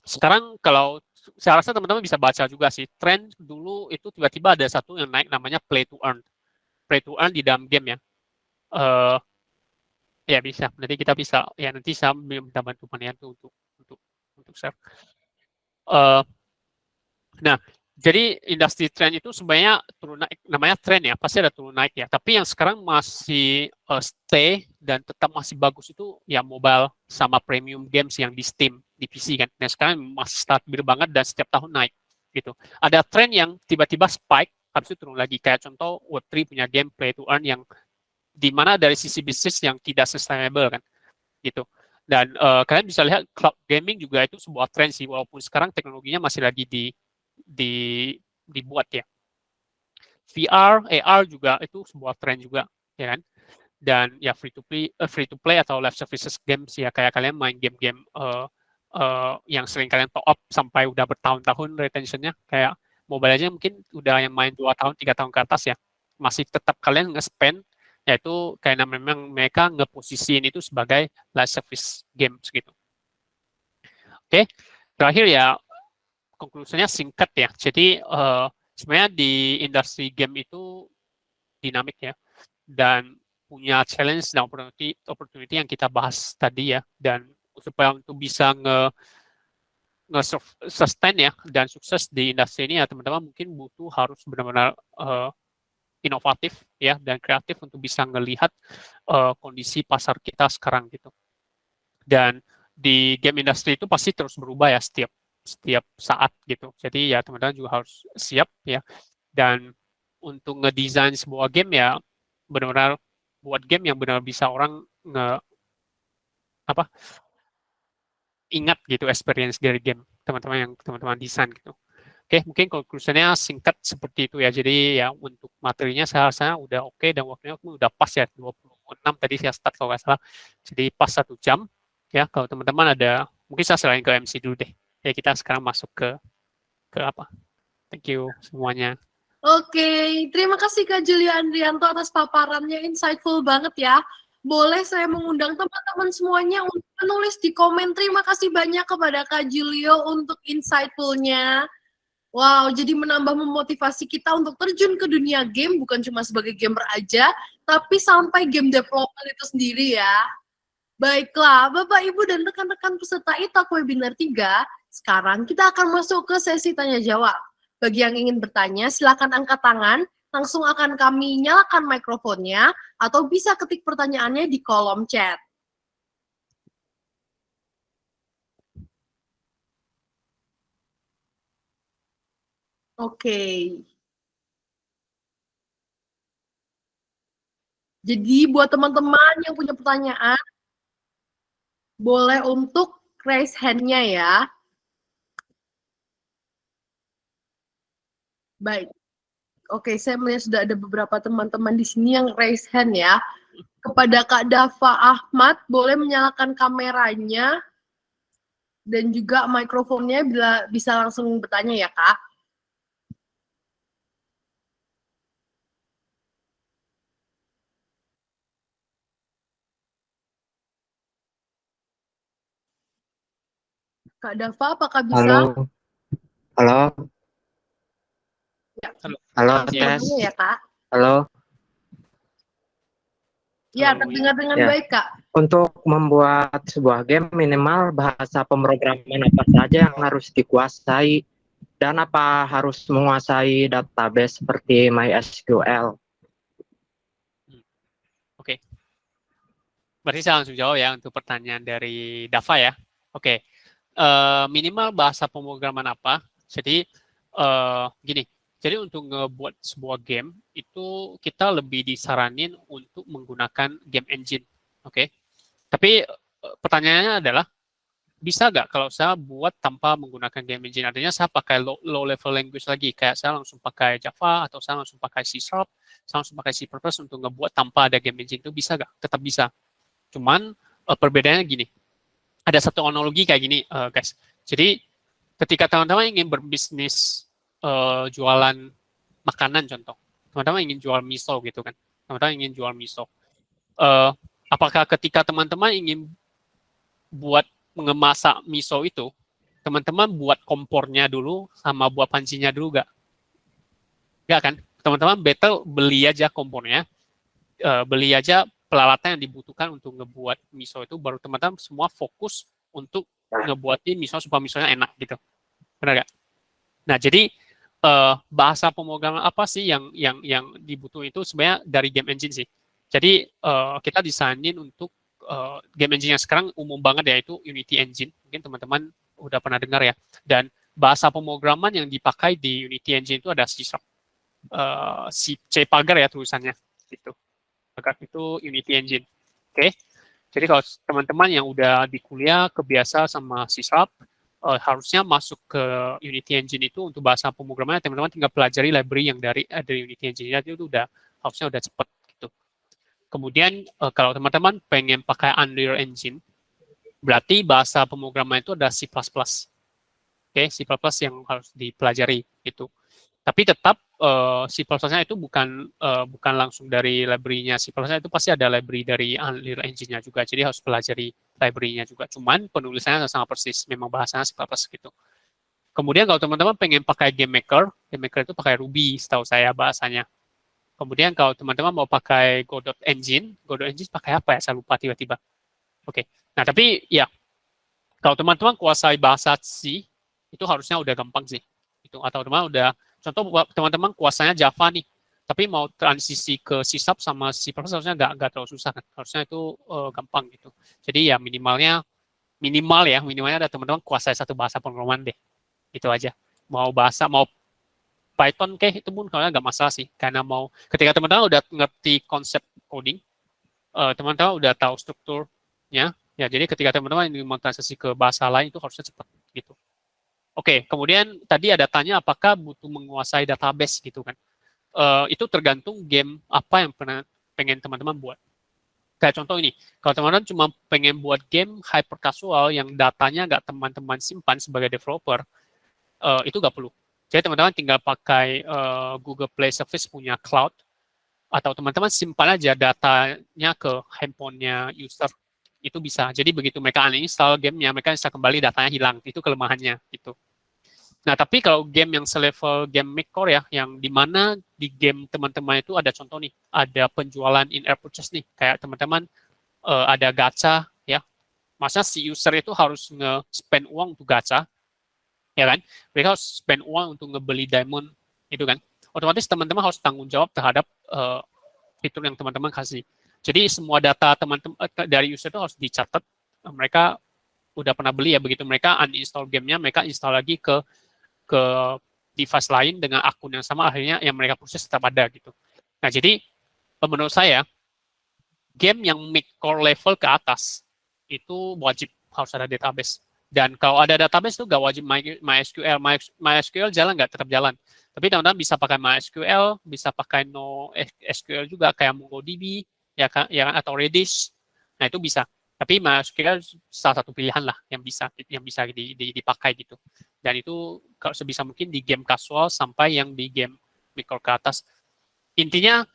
sekarang kalau saya rasa teman-teman bisa baca juga sih, tren dulu itu tiba-tiba ada satu yang naik namanya play to earn. Play to earn di dalam game ya. Ya bisa, nanti kita bisa, ya nanti saya minta bantu Manian tuh untuk share. Nah, jadi industri trend itu sebenarnya turun naik, namanya tren ya, pasti ada turun naik ya. Tapi yang sekarang masih stay dan tetap masih bagus itu ya mobile sama premium games yang di Steam, di PC kan. Nah sekarang masih stabil banget dan setiap tahun naik gitu. Ada tren yang tiba-tiba spike, habis itu turun lagi. Kayak contoh Web3 punya game Play to Earn yang dimana dari sisi bisnis yang tidak sustainable kan gitu. Dan kalian bisa lihat cloud gaming juga itu sebuah tren sih, walaupun sekarang teknologinya masih lagi dibuat ya. VR, AR juga itu sebuah tren juga, ya kan? Dan ya free to play atau live services games ya, kayak kalian main game-game yang sering kalian top up sampai udah bertahun-tahun retentionnya, kayak mobile aja mungkin udah yang main 2 tahun, 3 tahun ke atas ya, masih tetap kalian nge-spend, yaitu karena memang mereka ngeposisiin itu sebagai live service games gitu. Oke, terakhir ya, konklusinya singkat ya. Jadi sebenarnya di industri game itu dinamik ya, dan punya challenge dan opportunity yang kita bahas tadi ya. Dan supaya untuk bisa sustain ya dan sukses di industri ini ya, teman-teman mungkin butuh harus benar-benar inovatif ya dan kreatif untuk bisa melihat kondisi pasar kita sekarang gitu. Dan di game industry itu pasti terus berubah ya setiap saat gitu. Jadi ya teman-teman juga harus siap ya. Dan untuk ngedesain sebuah game ya benar-benar buat game yang benar bisa orang ingat gitu experience dari game teman-teman yang teman-teman desain gitu. Oke, mungkin konklusinya singkat seperti itu ya. Jadi ya untuk materinya saya rasa udah oke dan waktunya udah pas ya, 26 tadi saya start kalau nggak salah. Jadi pas 1 jam ya. Kalau teman-teman ada, mungkin saya selain ke MC dulu deh. Ya kita sekarang masuk ke apa. Thank you semuanya. Oke, terima kasih Kak Julia Andrianto atas paparannya, insightful banget ya. Boleh saya mengundang teman-teman semuanya untuk menulis di komen. Terima kasih banyak kepada Kak Julio untuk insightful-nya. Wow, jadi menambah memotivasi kita untuk terjun ke dunia game, bukan cuma sebagai gamer aja, tapi sampai game development itu sendiri ya. Baiklah, Bapak, Ibu, dan rekan-rekan peserta e-talk webinar 3, sekarang kita akan masuk ke sesi tanya-jawab. Bagi yang ingin bertanya, silakan angkat tangan, langsung akan kami nyalakan mikrofonnya, atau bisa ketik pertanyaannya di kolom chat. Oke. Jadi buat teman-teman yang punya pertanyaan, boleh untuk raise hand-nya ya. Baik. Oke, saya melihat sudah ada beberapa teman-teman di sini yang raise hand ya. Kepada Kak Dava Ahmad, boleh menyalakan kameranya dan juga mikrofonnya bila bisa langsung bertanya ya, Kak. Kak Dava, apakah bisa? Halo. Halo. Ya. Halo, tes. Ya, Kak. Halo. Ya, terdengar dengan ya. baik, Kak. Untuk membuat sebuah game, minimal bahasa pemrograman apa saja yang harus dikuasai, dan apa harus menguasai database seperti MySQL. Oke. Berarti saya langsung jawab ya untuk pertanyaan dari Dava ya. Oke, minimal bahasa pemrograman apa? Jadi gini, jadi untuk ngebuat sebuah game itu kita lebih disaranin untuk menggunakan game engine, oke? Tapi pertanyaannya adalah bisa nggak kalau saya buat tanpa menggunakan game engine? Artinya saya pakai low level language lagi, kayak saya langsung pakai Java atau saya langsung pakai C#, saya langsung pakai C++ untuk ngebuat tanpa ada game engine itu bisa nggak? Tetap bisa. Cuman perbedaannya gini, ada satu analogi kayak gini, guys. Jadi ketika teman-teman ingin berbisnis jualan makanan contoh, teman-teman ingin jual miso gitu kan, teman-teman ingin jual miso. Apakah ketika teman-teman ingin buat mengemasak miso itu, teman-teman buat kompornya dulu sama buat pancinya dulu nggak? Nggak kan? Teman-teman better beli aja kompornya, beli aja peralatan yang dibutuhkan untuk ngebuat miso itu, baru teman-teman semua fokus untuk ngebuatin miso supaya misonya enak gitu. Benar nggak? Nah, jadi bahasa pemrograman apa sih yang dibutuhin itu sebenarnya dari game engine sih. Jadi kita desainin untuk game engine yang sekarang umum banget yaitu Unity Engine. Mungkin teman-teman udah pernah dengar ya. Dan bahasa pemrograman yang dipakai di Unity Engine itu ada C#, C pagar ya tulisannya gitu. Pagar itu Unity Engine. Oke. Jadi kalau teman-teman yang udah di kuliah kebiasa sama C#, harusnya masuk ke Unity Engine itu untuk bahasa pemrograman, teman-teman tinggal pelajari library yang dari Unity Engine itu udah harusnya udah cepat gitu. Kemudian kalau teman-teman pengen pakai Unreal Engine, berarti bahasa pemrograman itu ada C++. Oke, C++ yang harus dipelajari itu. Tapi tetap C++-nya itu bukan langsung dari library-nya C++, itu pasti ada library dari Unreal Engine-nya juga. Jadi harus pelajari library-nya juga. Cuman penulisannya sangat persis, memang bahasanya C++ gitu. Kemudian kalau teman-teman pengen pakai game maker itu pakai Ruby, setahu saya bahasanya. Kemudian kalau teman-teman mau pakai Godot Engine pakai apa ya? Saya lupa tiba-tiba. Oke. Nah, tapi ya kalau teman-teman kuasai bahasa C, itu harusnya udah gampang sih. Itu atau teman udah contoh teman-teman kuasanya Java nih, tapi mau transisi ke C# sama C++ harusnya nggak terlalu susah kan. Harusnya itu gampang gitu. Jadi ya minimalnya ada teman-teman kuasai satu bahasa pemrograman deh. Itu aja. Mau Python itu pun kalau nggak masalah sih, karena ketika teman-teman udah ngerti konsep coding, teman-teman udah tahu strukturnya, ya jadi ketika teman-teman ingin mentransisi ke bahasa lain itu harusnya cepat gitu. Oke, kemudian tadi ada tanya apakah butuh menguasai database gitu kan. Itu tergantung game apa yang pengen teman-teman buat. Kayak contoh ini, kalau teman-teman cuma pengen buat game hyper casual yang datanya nggak teman-teman simpan sebagai developer, itu nggak perlu. Jadi teman-teman tinggal pakai Google Play Service punya cloud, atau teman-teman simpan aja datanya ke handphonenya user, itu bisa. Jadi begitu mereka uninstall gamenya, mereka bisa kembali datanya hilang. Itu kelemahannya gitu. Nah, tapi kalau game yang selevel game Midcore ya, yang dimana di game teman-teman itu ada contoh nih, ada penjualan in-app purchase nih, kayak teman-teman ada gacha ya, masa si user itu harus nge-spend uang untuk gacha, ya kan? Mereka harus spend uang untuk ngebeli diamond, itu kan? Otomatis teman-teman harus tanggung jawab terhadap fitur yang teman-teman kasih. Jadi semua data teman-teman dari user itu harus dicatat. Mereka udah pernah beli ya, begitu mereka uninstall gamenya, mereka install lagi ke device lain dengan akun yang sama, akhirnya yang mereka proses tetap ada gitu. Nah, jadi menurut saya game yang mid-core level ke atas itu wajib harus ada database. Dan kalau ada database itu nggak wajib MySQL. MySQL jalan nggak? Tetap jalan. Tapi teman-teman bisa pakai MySQL, bisa pakai NoSQL juga kayak MongoDB, ya kan, atau Redis. Nah, itu bisa. Tapi MySQL salah satu pilihan lah yang bisa dipakai gitu. Dan itu kalau sebisa mungkin di game casual sampai yang di game micro ke atas. Intinya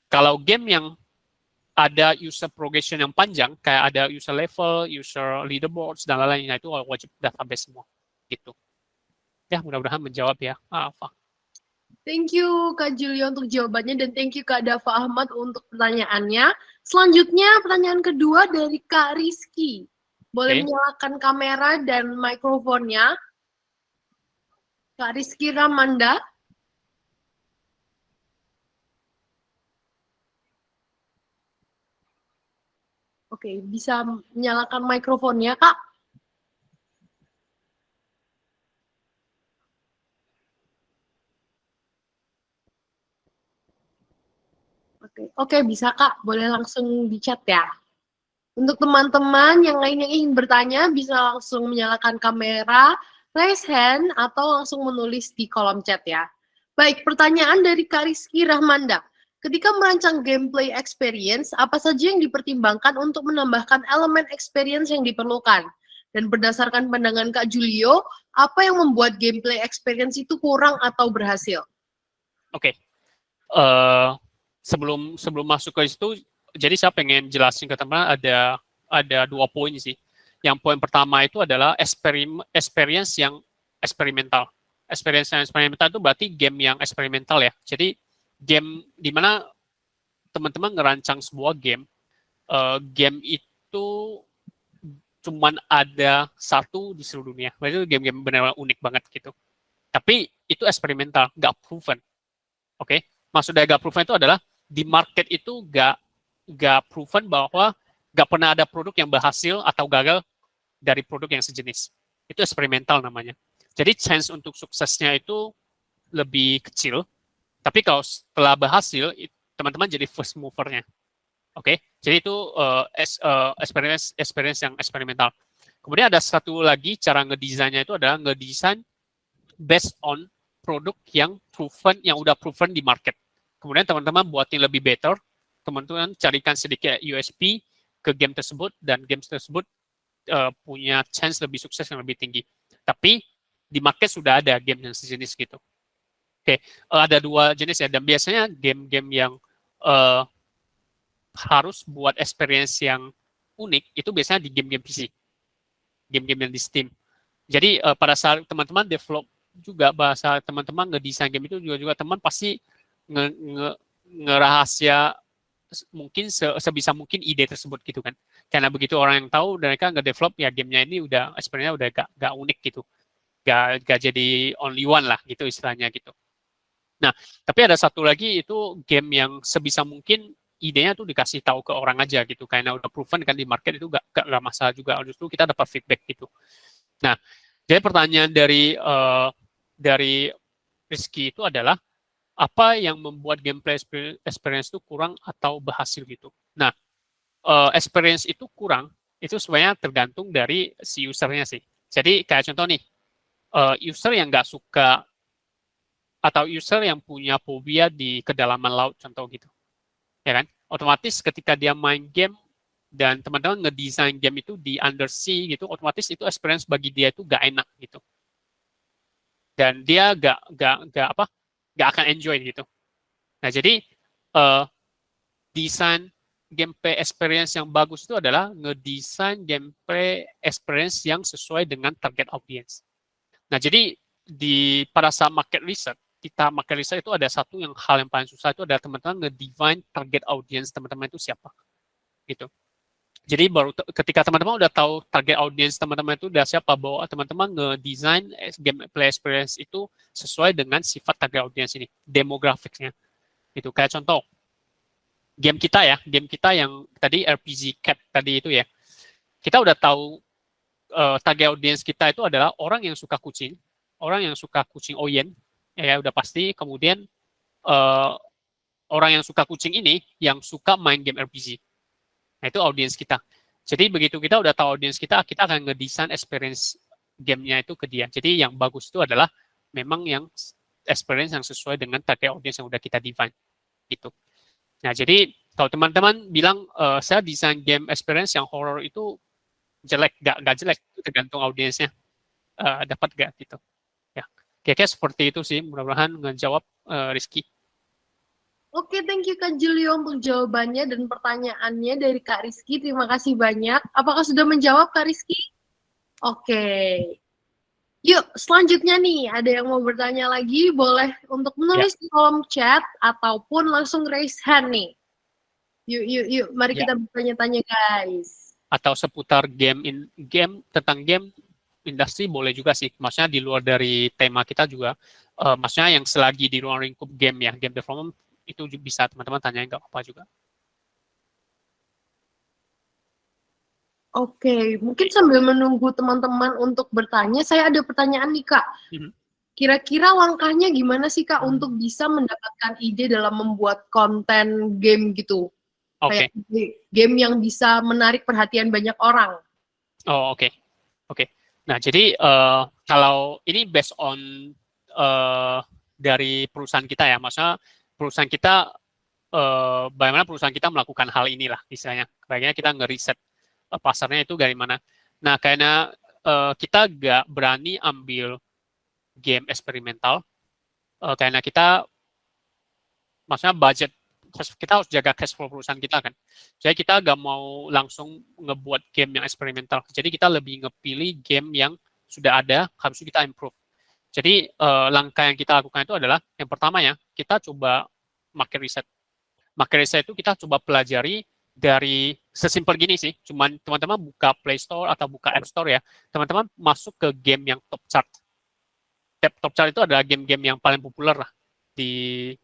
kalau game yang ada user progression yang panjang, kayak ada user level, user leaderboards, dan lain-lain, itu wajib database semua. Gitu. Ya, mudah-mudahan menjawab ya, Alfa. Thank you Kak Julio untuk jawabannya, dan thank you Kak Dava Ahmad untuk pertanyaannya. Selanjutnya pertanyaan kedua dari Kak Rizky. Boleh menyalakan kamera dan mikrofonnya. Kak Rizky Ramanda. Oke, bisa menyalakan mikrofonnya, Kak? Oke, bisa Kak. Boleh langsung di chat ya. Untuk teman-teman yang lain yang ingin bertanya, bisa langsung menyalakan kamera, raise hand, atau langsung menulis di kolom chat ya. Baik, pertanyaan dari Kak Rizky Rahmanda. Ketika merancang gameplay experience, apa saja yang dipertimbangkan untuk menambahkan elemen experience yang diperlukan? Dan berdasarkan pandangan Kak Julio, apa yang membuat gameplay experience itu kurang atau berhasil? Oke. Sebelum masuk ke situ, jadi saya pengen jelasin ke teman ada 2 poin sih. Yang poin pertama itu adalah experience yang eksperimental. Experience yang eksperimental itu berarti game yang eksperimental ya. Jadi game di mana teman-teman ngerancang sebuah game, game itu cuman ada satu di seluruh dunia. Berarti itu game-game benar-benar unik banget gitu. Tapi itu eksperimental, nggak proven. Oke, maksudnya nggak proven itu adalah di market itu nggak proven bahwa nggak pernah ada produk yang berhasil atau gagal dari produk yang sejenis. Itu eksperimental namanya. Jadi chance untuk suksesnya itu lebih kecil. Tapi kalau setelah berhasil, teman-teman jadi first mover-nya. Oke, jadi itu experience yang eksperimental. Kemudian ada satu lagi cara ngedesainnya itu adalah ngedesain based on produk yang proven, yang udah proven di market. Kemudian teman-teman buatin lebih better, teman-teman carikan sedikit USP ke game tersebut, dan game tersebut punya chance lebih sukses yang lebih tinggi. Tapi di market sudah ada game yang sejenis gitu. Oke, ada 2 jenis ya, dan biasanya game-game yang harus buat experience yang unik itu biasanya di game-game PC, game-game yang di Steam. Jadi pada saat teman-teman develop juga, bahasa teman-teman ngedesain game itu juga teman pasti ngerahasia mungkin sebisa mungkin ide tersebut gitu kan. Karena begitu orang yang tahu, mereka ngedevelop ya gamenya ini udah experience-nya udah gak unik gitu. Gak jadi only one lah gitu istilahnya gitu. Nah, tapi ada satu lagi itu game yang sebisa mungkin idenya tuh dikasih tahu ke orang aja gitu, karena udah proven kan di market itu gak masalah juga, justru kita dapat feedback gitu. Nah, jadi pertanyaan dari Rizky itu adalah apa yang membuat gameplay experience itu kurang atau berhasil gitu. Nah, experience itu kurang itu sebenarnya tergantung dari si usernya sih. Jadi kayak contoh nih, user yang nggak suka atau user yang punya fobia di kedalaman laut contoh gitu, ya kan? Otomatis ketika dia main game dan teman-teman ngedesain game itu di undersea gitu, otomatis itu experience bagi dia itu gak enak gitu, dan dia gak akan enjoy gitu. Nah jadi desain gameplay experience yang bagus itu adalah ngedesain gameplay experience yang sesuai dengan target audience. Nah jadi pada saat market research itu ada satu hal yang paling susah, itu adalah teman-teman nge-define target audience teman-teman itu siapa gitu. Jadi baru ketika teman-teman udah tahu target audience teman-teman itu udah siapa, bahwa teman-teman nge-design gameplay experience itu sesuai dengan sifat target audience ini, demografiknya itu. Kayak contoh game kita yang tadi RPG Cat tadi itu ya, kita udah tahu target audience kita itu adalah orang yang suka kucing oyen, ya udah pasti. Kemudian orang yang suka kucing ini yang suka main game RPG. Nah, itu audiens kita. Jadi begitu kita udah tahu audiens kita akan ngedesain experience gamenya itu ke dia. Jadi yang bagus itu adalah memang yang experience yang sesuai dengan target audiens yang udah kita define gitu. Nah, jadi kalau teman-teman bilang saya desain game experience yang horror itu jelek, gak jelek, itu tergantung audiensnya dapat gak gitu. Kayaknya seperti itu sih, mudah-mudahan ngejawab Rizky. Oke, thank you Kak Julio untuk jawabannya dan pertanyaannya dari Kak Rizky. Terima kasih banyak. Apakah sudah menjawab Kak Rizky? Oke. Yuk, selanjutnya nih, ada yang mau bertanya lagi, boleh untuk menulis di kolom chat ataupun langsung raise hand nih. Yuk, mari kita bertanya-tanya guys. Atau seputar tentang game industri boleh juga sih, maksudnya di luar dari tema kita juga, maksudnya yang selagi di ruang lingkup game ya, game development itu bisa teman-teman tanyain, nggak apa-apa juga. Oke, mungkin sambil menunggu teman-teman untuk bertanya, saya ada pertanyaan nih Kak. Mhm. Kira-kira langkahnya gimana sih Kak untuk bisa mendapatkan ide dalam membuat konten game gitu? Oke. Kayak game yang bisa menarik perhatian banyak orang. Oh, oke. Oke. Nah, jadi kalau ini based on dari perusahaan kita ya, maksudnya perusahaan kita bagaimana perusahaan kita melakukan hal inilah istilahnya. Kayaknya kita ngeriset pasarnya itu dari mana. Nah, karena kita nggak berani ambil game eksperimental, karena kita, maksudnya budget, kita harus jaga cash flow perusahaan kita kan. Jadi kita nggak mau langsung ngebuat game yang eksperimental. Jadi kita lebih ngepilih game yang sudah ada, harus kita improve. Jadi langkah yang kita lakukan itu adalah, yang pertama ya, kita coba market research. Market research itu kita coba pelajari dari sesimpel gini sih, cuman teman-teman buka Play Store atau buka App Store ya, teman-teman masuk ke game yang top chart. Top chart itu adalah game-game yang paling populer lah di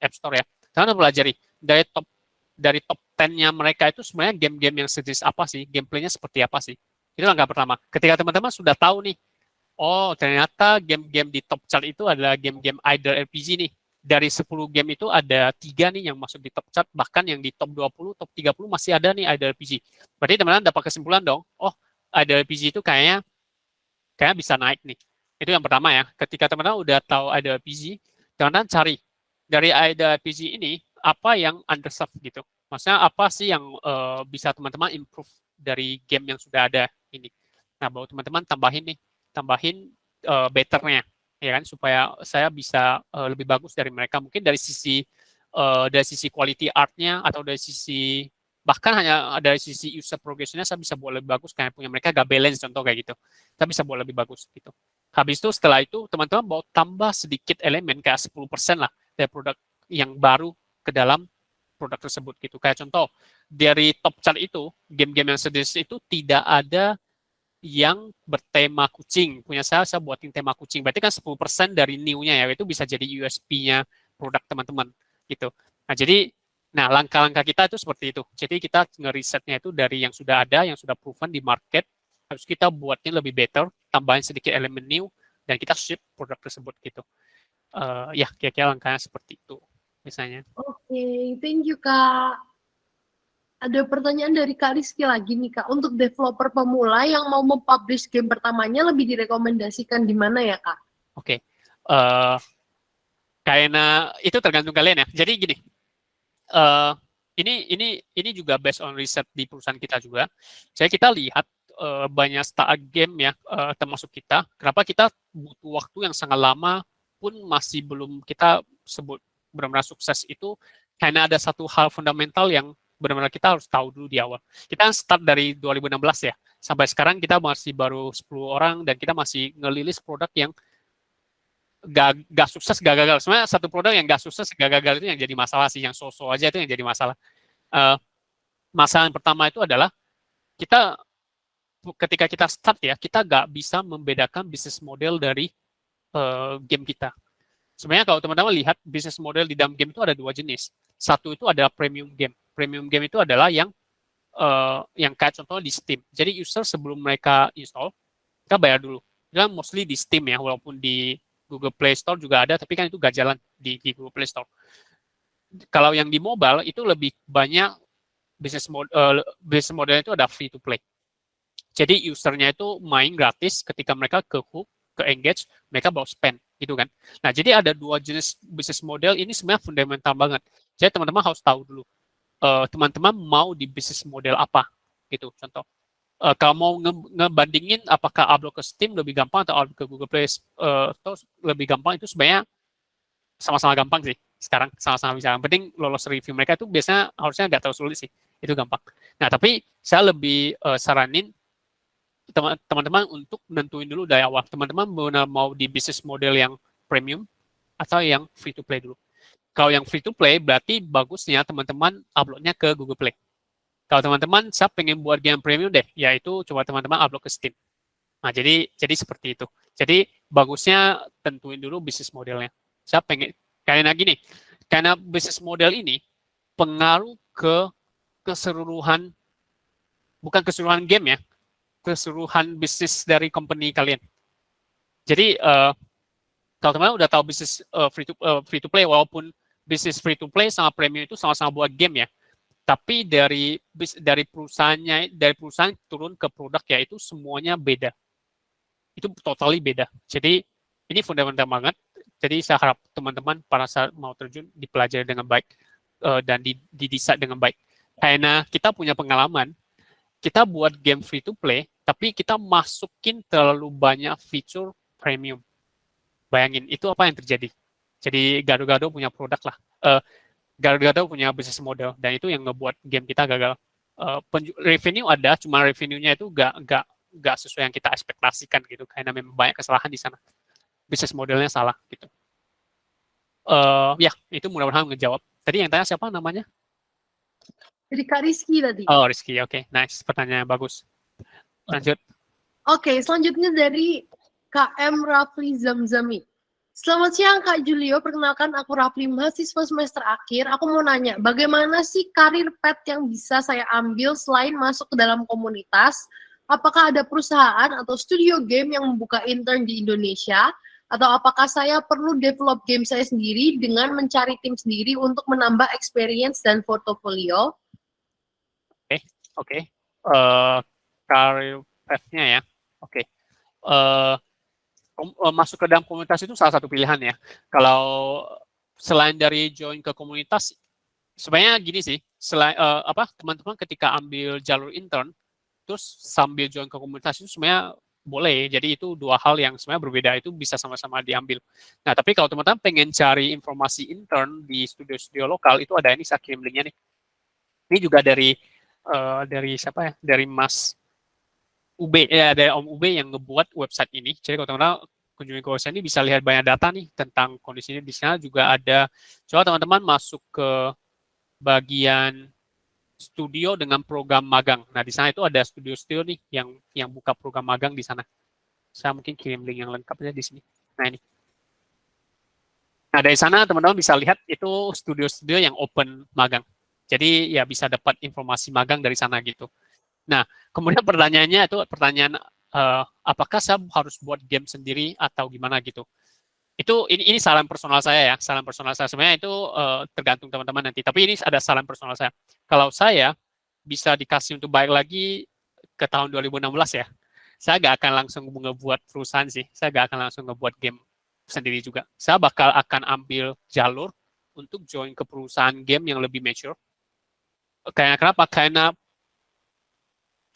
App Store ya. Teman-teman pelajari dari top 10-nya mereka itu sebenarnya game-game yang sejenis apa sih, gameplaynya seperti apa sih. Itu langkah pertama. Ketika teman-teman sudah tahu nih, oh ternyata game-game di top chart itu adalah game-game idle RPG nih. Dari 10 game itu ada 3 nih yang masuk di top chart, bahkan yang di top 20, top 30 masih ada nih idle RPG. Berarti teman-teman dapat kesimpulan dong, oh idle RPG itu kayaknya bisa naik nih. Itu yang pertama ya. Ketika teman-teman udah tahu idle RPG, teman-teman cari dari idle RPG ini apa yang underserved gitu. Maksudnya apa sih yang bisa teman-teman improve dari game yang sudah ada ini. Nah, baru teman-teman tambahin betternya, ya kan, supaya saya bisa lebih bagus dari mereka. Mungkin dari sisi quality artnya atau dari sisi bahkan hanya dari sisi user progressionnya saya bisa buat lebih bagus karena punya mereka gak balance, contoh kayak gitu. Saya bisa buat lebih bagus gitu. Habis itu setelah itu teman-teman mau tambah sedikit elemen kayak 10% lah dari produk yang baru ke dalam produk tersebut gitu. Kayak contoh dari top chart itu game-game yang sejenis itu tidak ada yang bertema kucing. Punya saya buatin tema kucing. Berarti kan 10% dari new-nya ya, itu bisa jadi USP-nya produk teman-teman gitu. Nah, langkah-langkah kita itu seperti itu. Jadi kita ngerisetnya itu dari yang sudah ada, yang sudah proven di market, harus kita buatnya lebih better, tambahin sedikit elemen new, dan kita ship produk tersebut gitu. Ya, kira-kira langkahnya seperti itu, misalnya. Oke, thank you Kak. Ada pertanyaan dari Kak Rizky lagi nih Kak. Untuk developer pemula yang mau mempublish game pertamanya lebih direkomendasikan di mana ya Kak? Oke. Karena itu tergantung kalian ya. Jadi gini, ini juga based on riset di perusahaan kita juga. Jadi kita lihat banyak start game ya, termasuk kita. Kenapa kita butuh waktu yang sangat lama pun masih belum kita sebut benar-benar sukses itu, karena ada satu hal fundamental yang benar-benar kita harus tahu dulu di awal. Kita start dari 2016 ya, sampai sekarang kita masih baru 10 orang dan kita masih ngelilis produk yang gak sukses, gak gagal. Sebenarnya satu produk yang gak sukses, gak gagal itu yang jadi masalah sih, yang so-so aja itu yang jadi masalah. Masalah yang pertama itu adalah kita ketika kita start ya, kita gak bisa membedakan bisnis model dari game kita. Sebenarnya kalau teman-teman lihat bisnis model di dalam game itu ada 2 jenis. Satu itu adalah premium game. Premium game itu adalah yang kayak contohnya di Steam. Jadi user sebelum mereka install, kita bayar dulu. Itu kan mostly di Steam ya, walaupun di Google Play Store juga ada, tapi kan itu gak jalan di Google Play Store. Kalau yang di mobile itu lebih banyak bisnis model itu ada free to play. Jadi usernya itu main gratis, ketika mereka ke hook, ke engage, mereka baru spend gitu kan. Nah, jadi ada 2 jenis bisnis model ini sebenarnya fundamental banget. Jadi teman-teman harus tahu dulu teman-teman mau di bisnis model apa gitu. Contoh, kalau mau ngebandingin apakah upload ke Steam lebih gampang atau upload ke Google Play Store lebih gampang, itu sebenarnya sama-sama gampang sih. Sekarang sama-sama bisa. Yang penting lolos review mereka itu biasanya harusnya nggak terlalu sulit sih. Itu gampang. Nah, tapi saya lebih saranin teman-teman untuk nentuin dulu dari awal. Teman-teman benar mau di bisnis model yang premium atau yang free to play dulu. Kalau yang free to play berarti bagusnya teman-teman uploadnya ke Google Play. Kalau teman-teman saya pengen buat game premium deh, yaitu coba teman-teman upload ke Steam. Nah, jadi seperti itu. Jadi bagusnya tentuin dulu bisnis modelnya. Saya pengen karena gini, karena bisnis model ini pengaruh ke keseluruhan bukan keseluruhan game ya, keseluruhan bisnis dari company kalian. Jadi kalau teman-teman udah tahu bisnis free to play, walaupun bisnis free to play sama premium itu sama-sama buat game ya, tapi dari perusahaan turun ke produk ya itu semuanya beda. Itu totally beda. Jadi ini fundamental banget. Jadi saya harap teman-teman pada saat mau terjun dipelajari dengan baik dan didesain dengan baik. Karena kita punya pengalaman, kita buat game free to play, tapi kita masukin terlalu banyak fitur premium. Bayangin, itu apa yang terjadi? Jadi gado-gado punya produk lah. Gado-gado punya business model, dan itu yang ngebuat game kita gagal. Revenue ada, cuma revenue-nya itu nggak sesuai yang kita ekspektasikan gitu, karena memang banyak kesalahan di sana. Business modelnya salah gitu. Ya, itu mudah-mudahan ngejawab. Tadi yang tanya siapa namanya? Jadi Kak Rizky tadi. Oh, Rizky, oke. Nice, pertanyaan bagus. Lanjut. Oke, selanjutnya dari KM Rafli Zamzami. Selamat siang Kak Julio, perkenalkan aku Rafli, mahasiswa semester akhir. Aku mau nanya, bagaimana sih karir path yang bisa saya ambil selain masuk ke dalam komunitas? Apakah ada perusahaan atau studio game yang membuka intern di Indonesia? Atau apakah saya perlu develop game saya sendiri dengan mencari tim sendiri untuk menambah experience dan portofolio? Oke. Karir path-nya ya. Oke. Masuk ke dalam komunitas itu salah satu pilihan ya. Kalau selain dari join ke komunitas, sebenarnya gini sih, selain teman-teman ketika ambil jalur intern, terus sambil join ke komunitas itu sebenarnya boleh. Jadi itu dua hal yang sebenarnya berbeda, itu bisa sama-sama diambil. Nah, tapi kalau teman-teman pengen cari informasi intern di studio-studio lokal, itu ada ini, saya kirim linknya nih. Ini juga dari siapa ya? Dari Mas UB, ya dari Om UB yang ngebuat website ini. Jadi kalau teman-teman kunjungi ke website ini bisa lihat banyak data nih tentang kondisinya. Di sana juga ada, coba teman-teman masuk ke bagian studio dengan program magang. Nah, di sana itu ada studio-studio nih yang buka program magang di sana. Saya mungkin kirim link yang lengkapnya di sini. Nah, ini. Nah, dari sana teman-teman bisa lihat itu studio-studio yang open magang. Jadi ya bisa dapat informasi magang dari sana gitu. Nah, kemudian pertanyaannya itu apakah saya harus buat game sendiri atau gimana gitu. Ini saran personal saya ya, saran personal saya sebenarnya itu tergantung teman-teman nanti. Tapi ini ada saran personal saya. Kalau saya bisa dikasih untuk balik lagi ke tahun 2016 ya, saya nggak akan langsung ngebuat perusahaan sih. Saya nggak akan langsung ngebuat game sendiri juga. Saya bakal akan ambil jalur untuk join ke perusahaan game yang lebih mature. Kenapa? Karena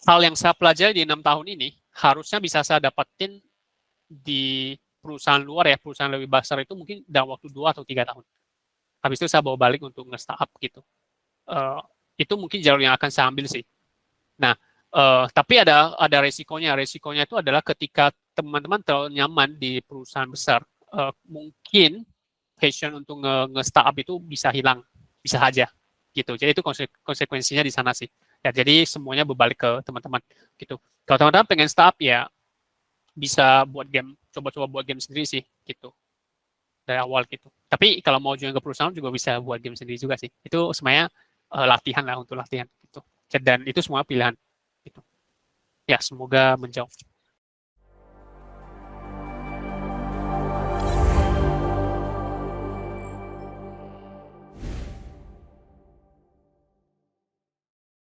hal yang saya pelajari di 6 tahun ini harusnya bisa saya dapetin di perusahaan luar ya, perusahaan lebih besar itu mungkin dalam waktu 2 atau 3 tahun. Habis itu saya bawa balik untuk nge-startup gitu. Itu mungkin jalur yang akan saya ambil sih. Nah, tapi ada resikonya. Resikonya itu adalah ketika teman-teman terlalu nyaman di perusahaan besar, mungkin passion untuk nge-startup itu bisa hilang, bisa aja gitu. Jadi itu konsekuensinya di sana sih. Ya, jadi semuanya berbalik ke teman-teman gitu. Kalau teman-teman pengen startup ya bisa buat game, coba-coba buat game sendiri sih gitu dari awal gitu. Tapi kalau mau join ke perusahaan juga bisa buat game sendiri juga sih. Itu semuanya latihan lah, untuk latihan gitu. Dan itu semua pilihan gitu. Ya, semoga menjawab.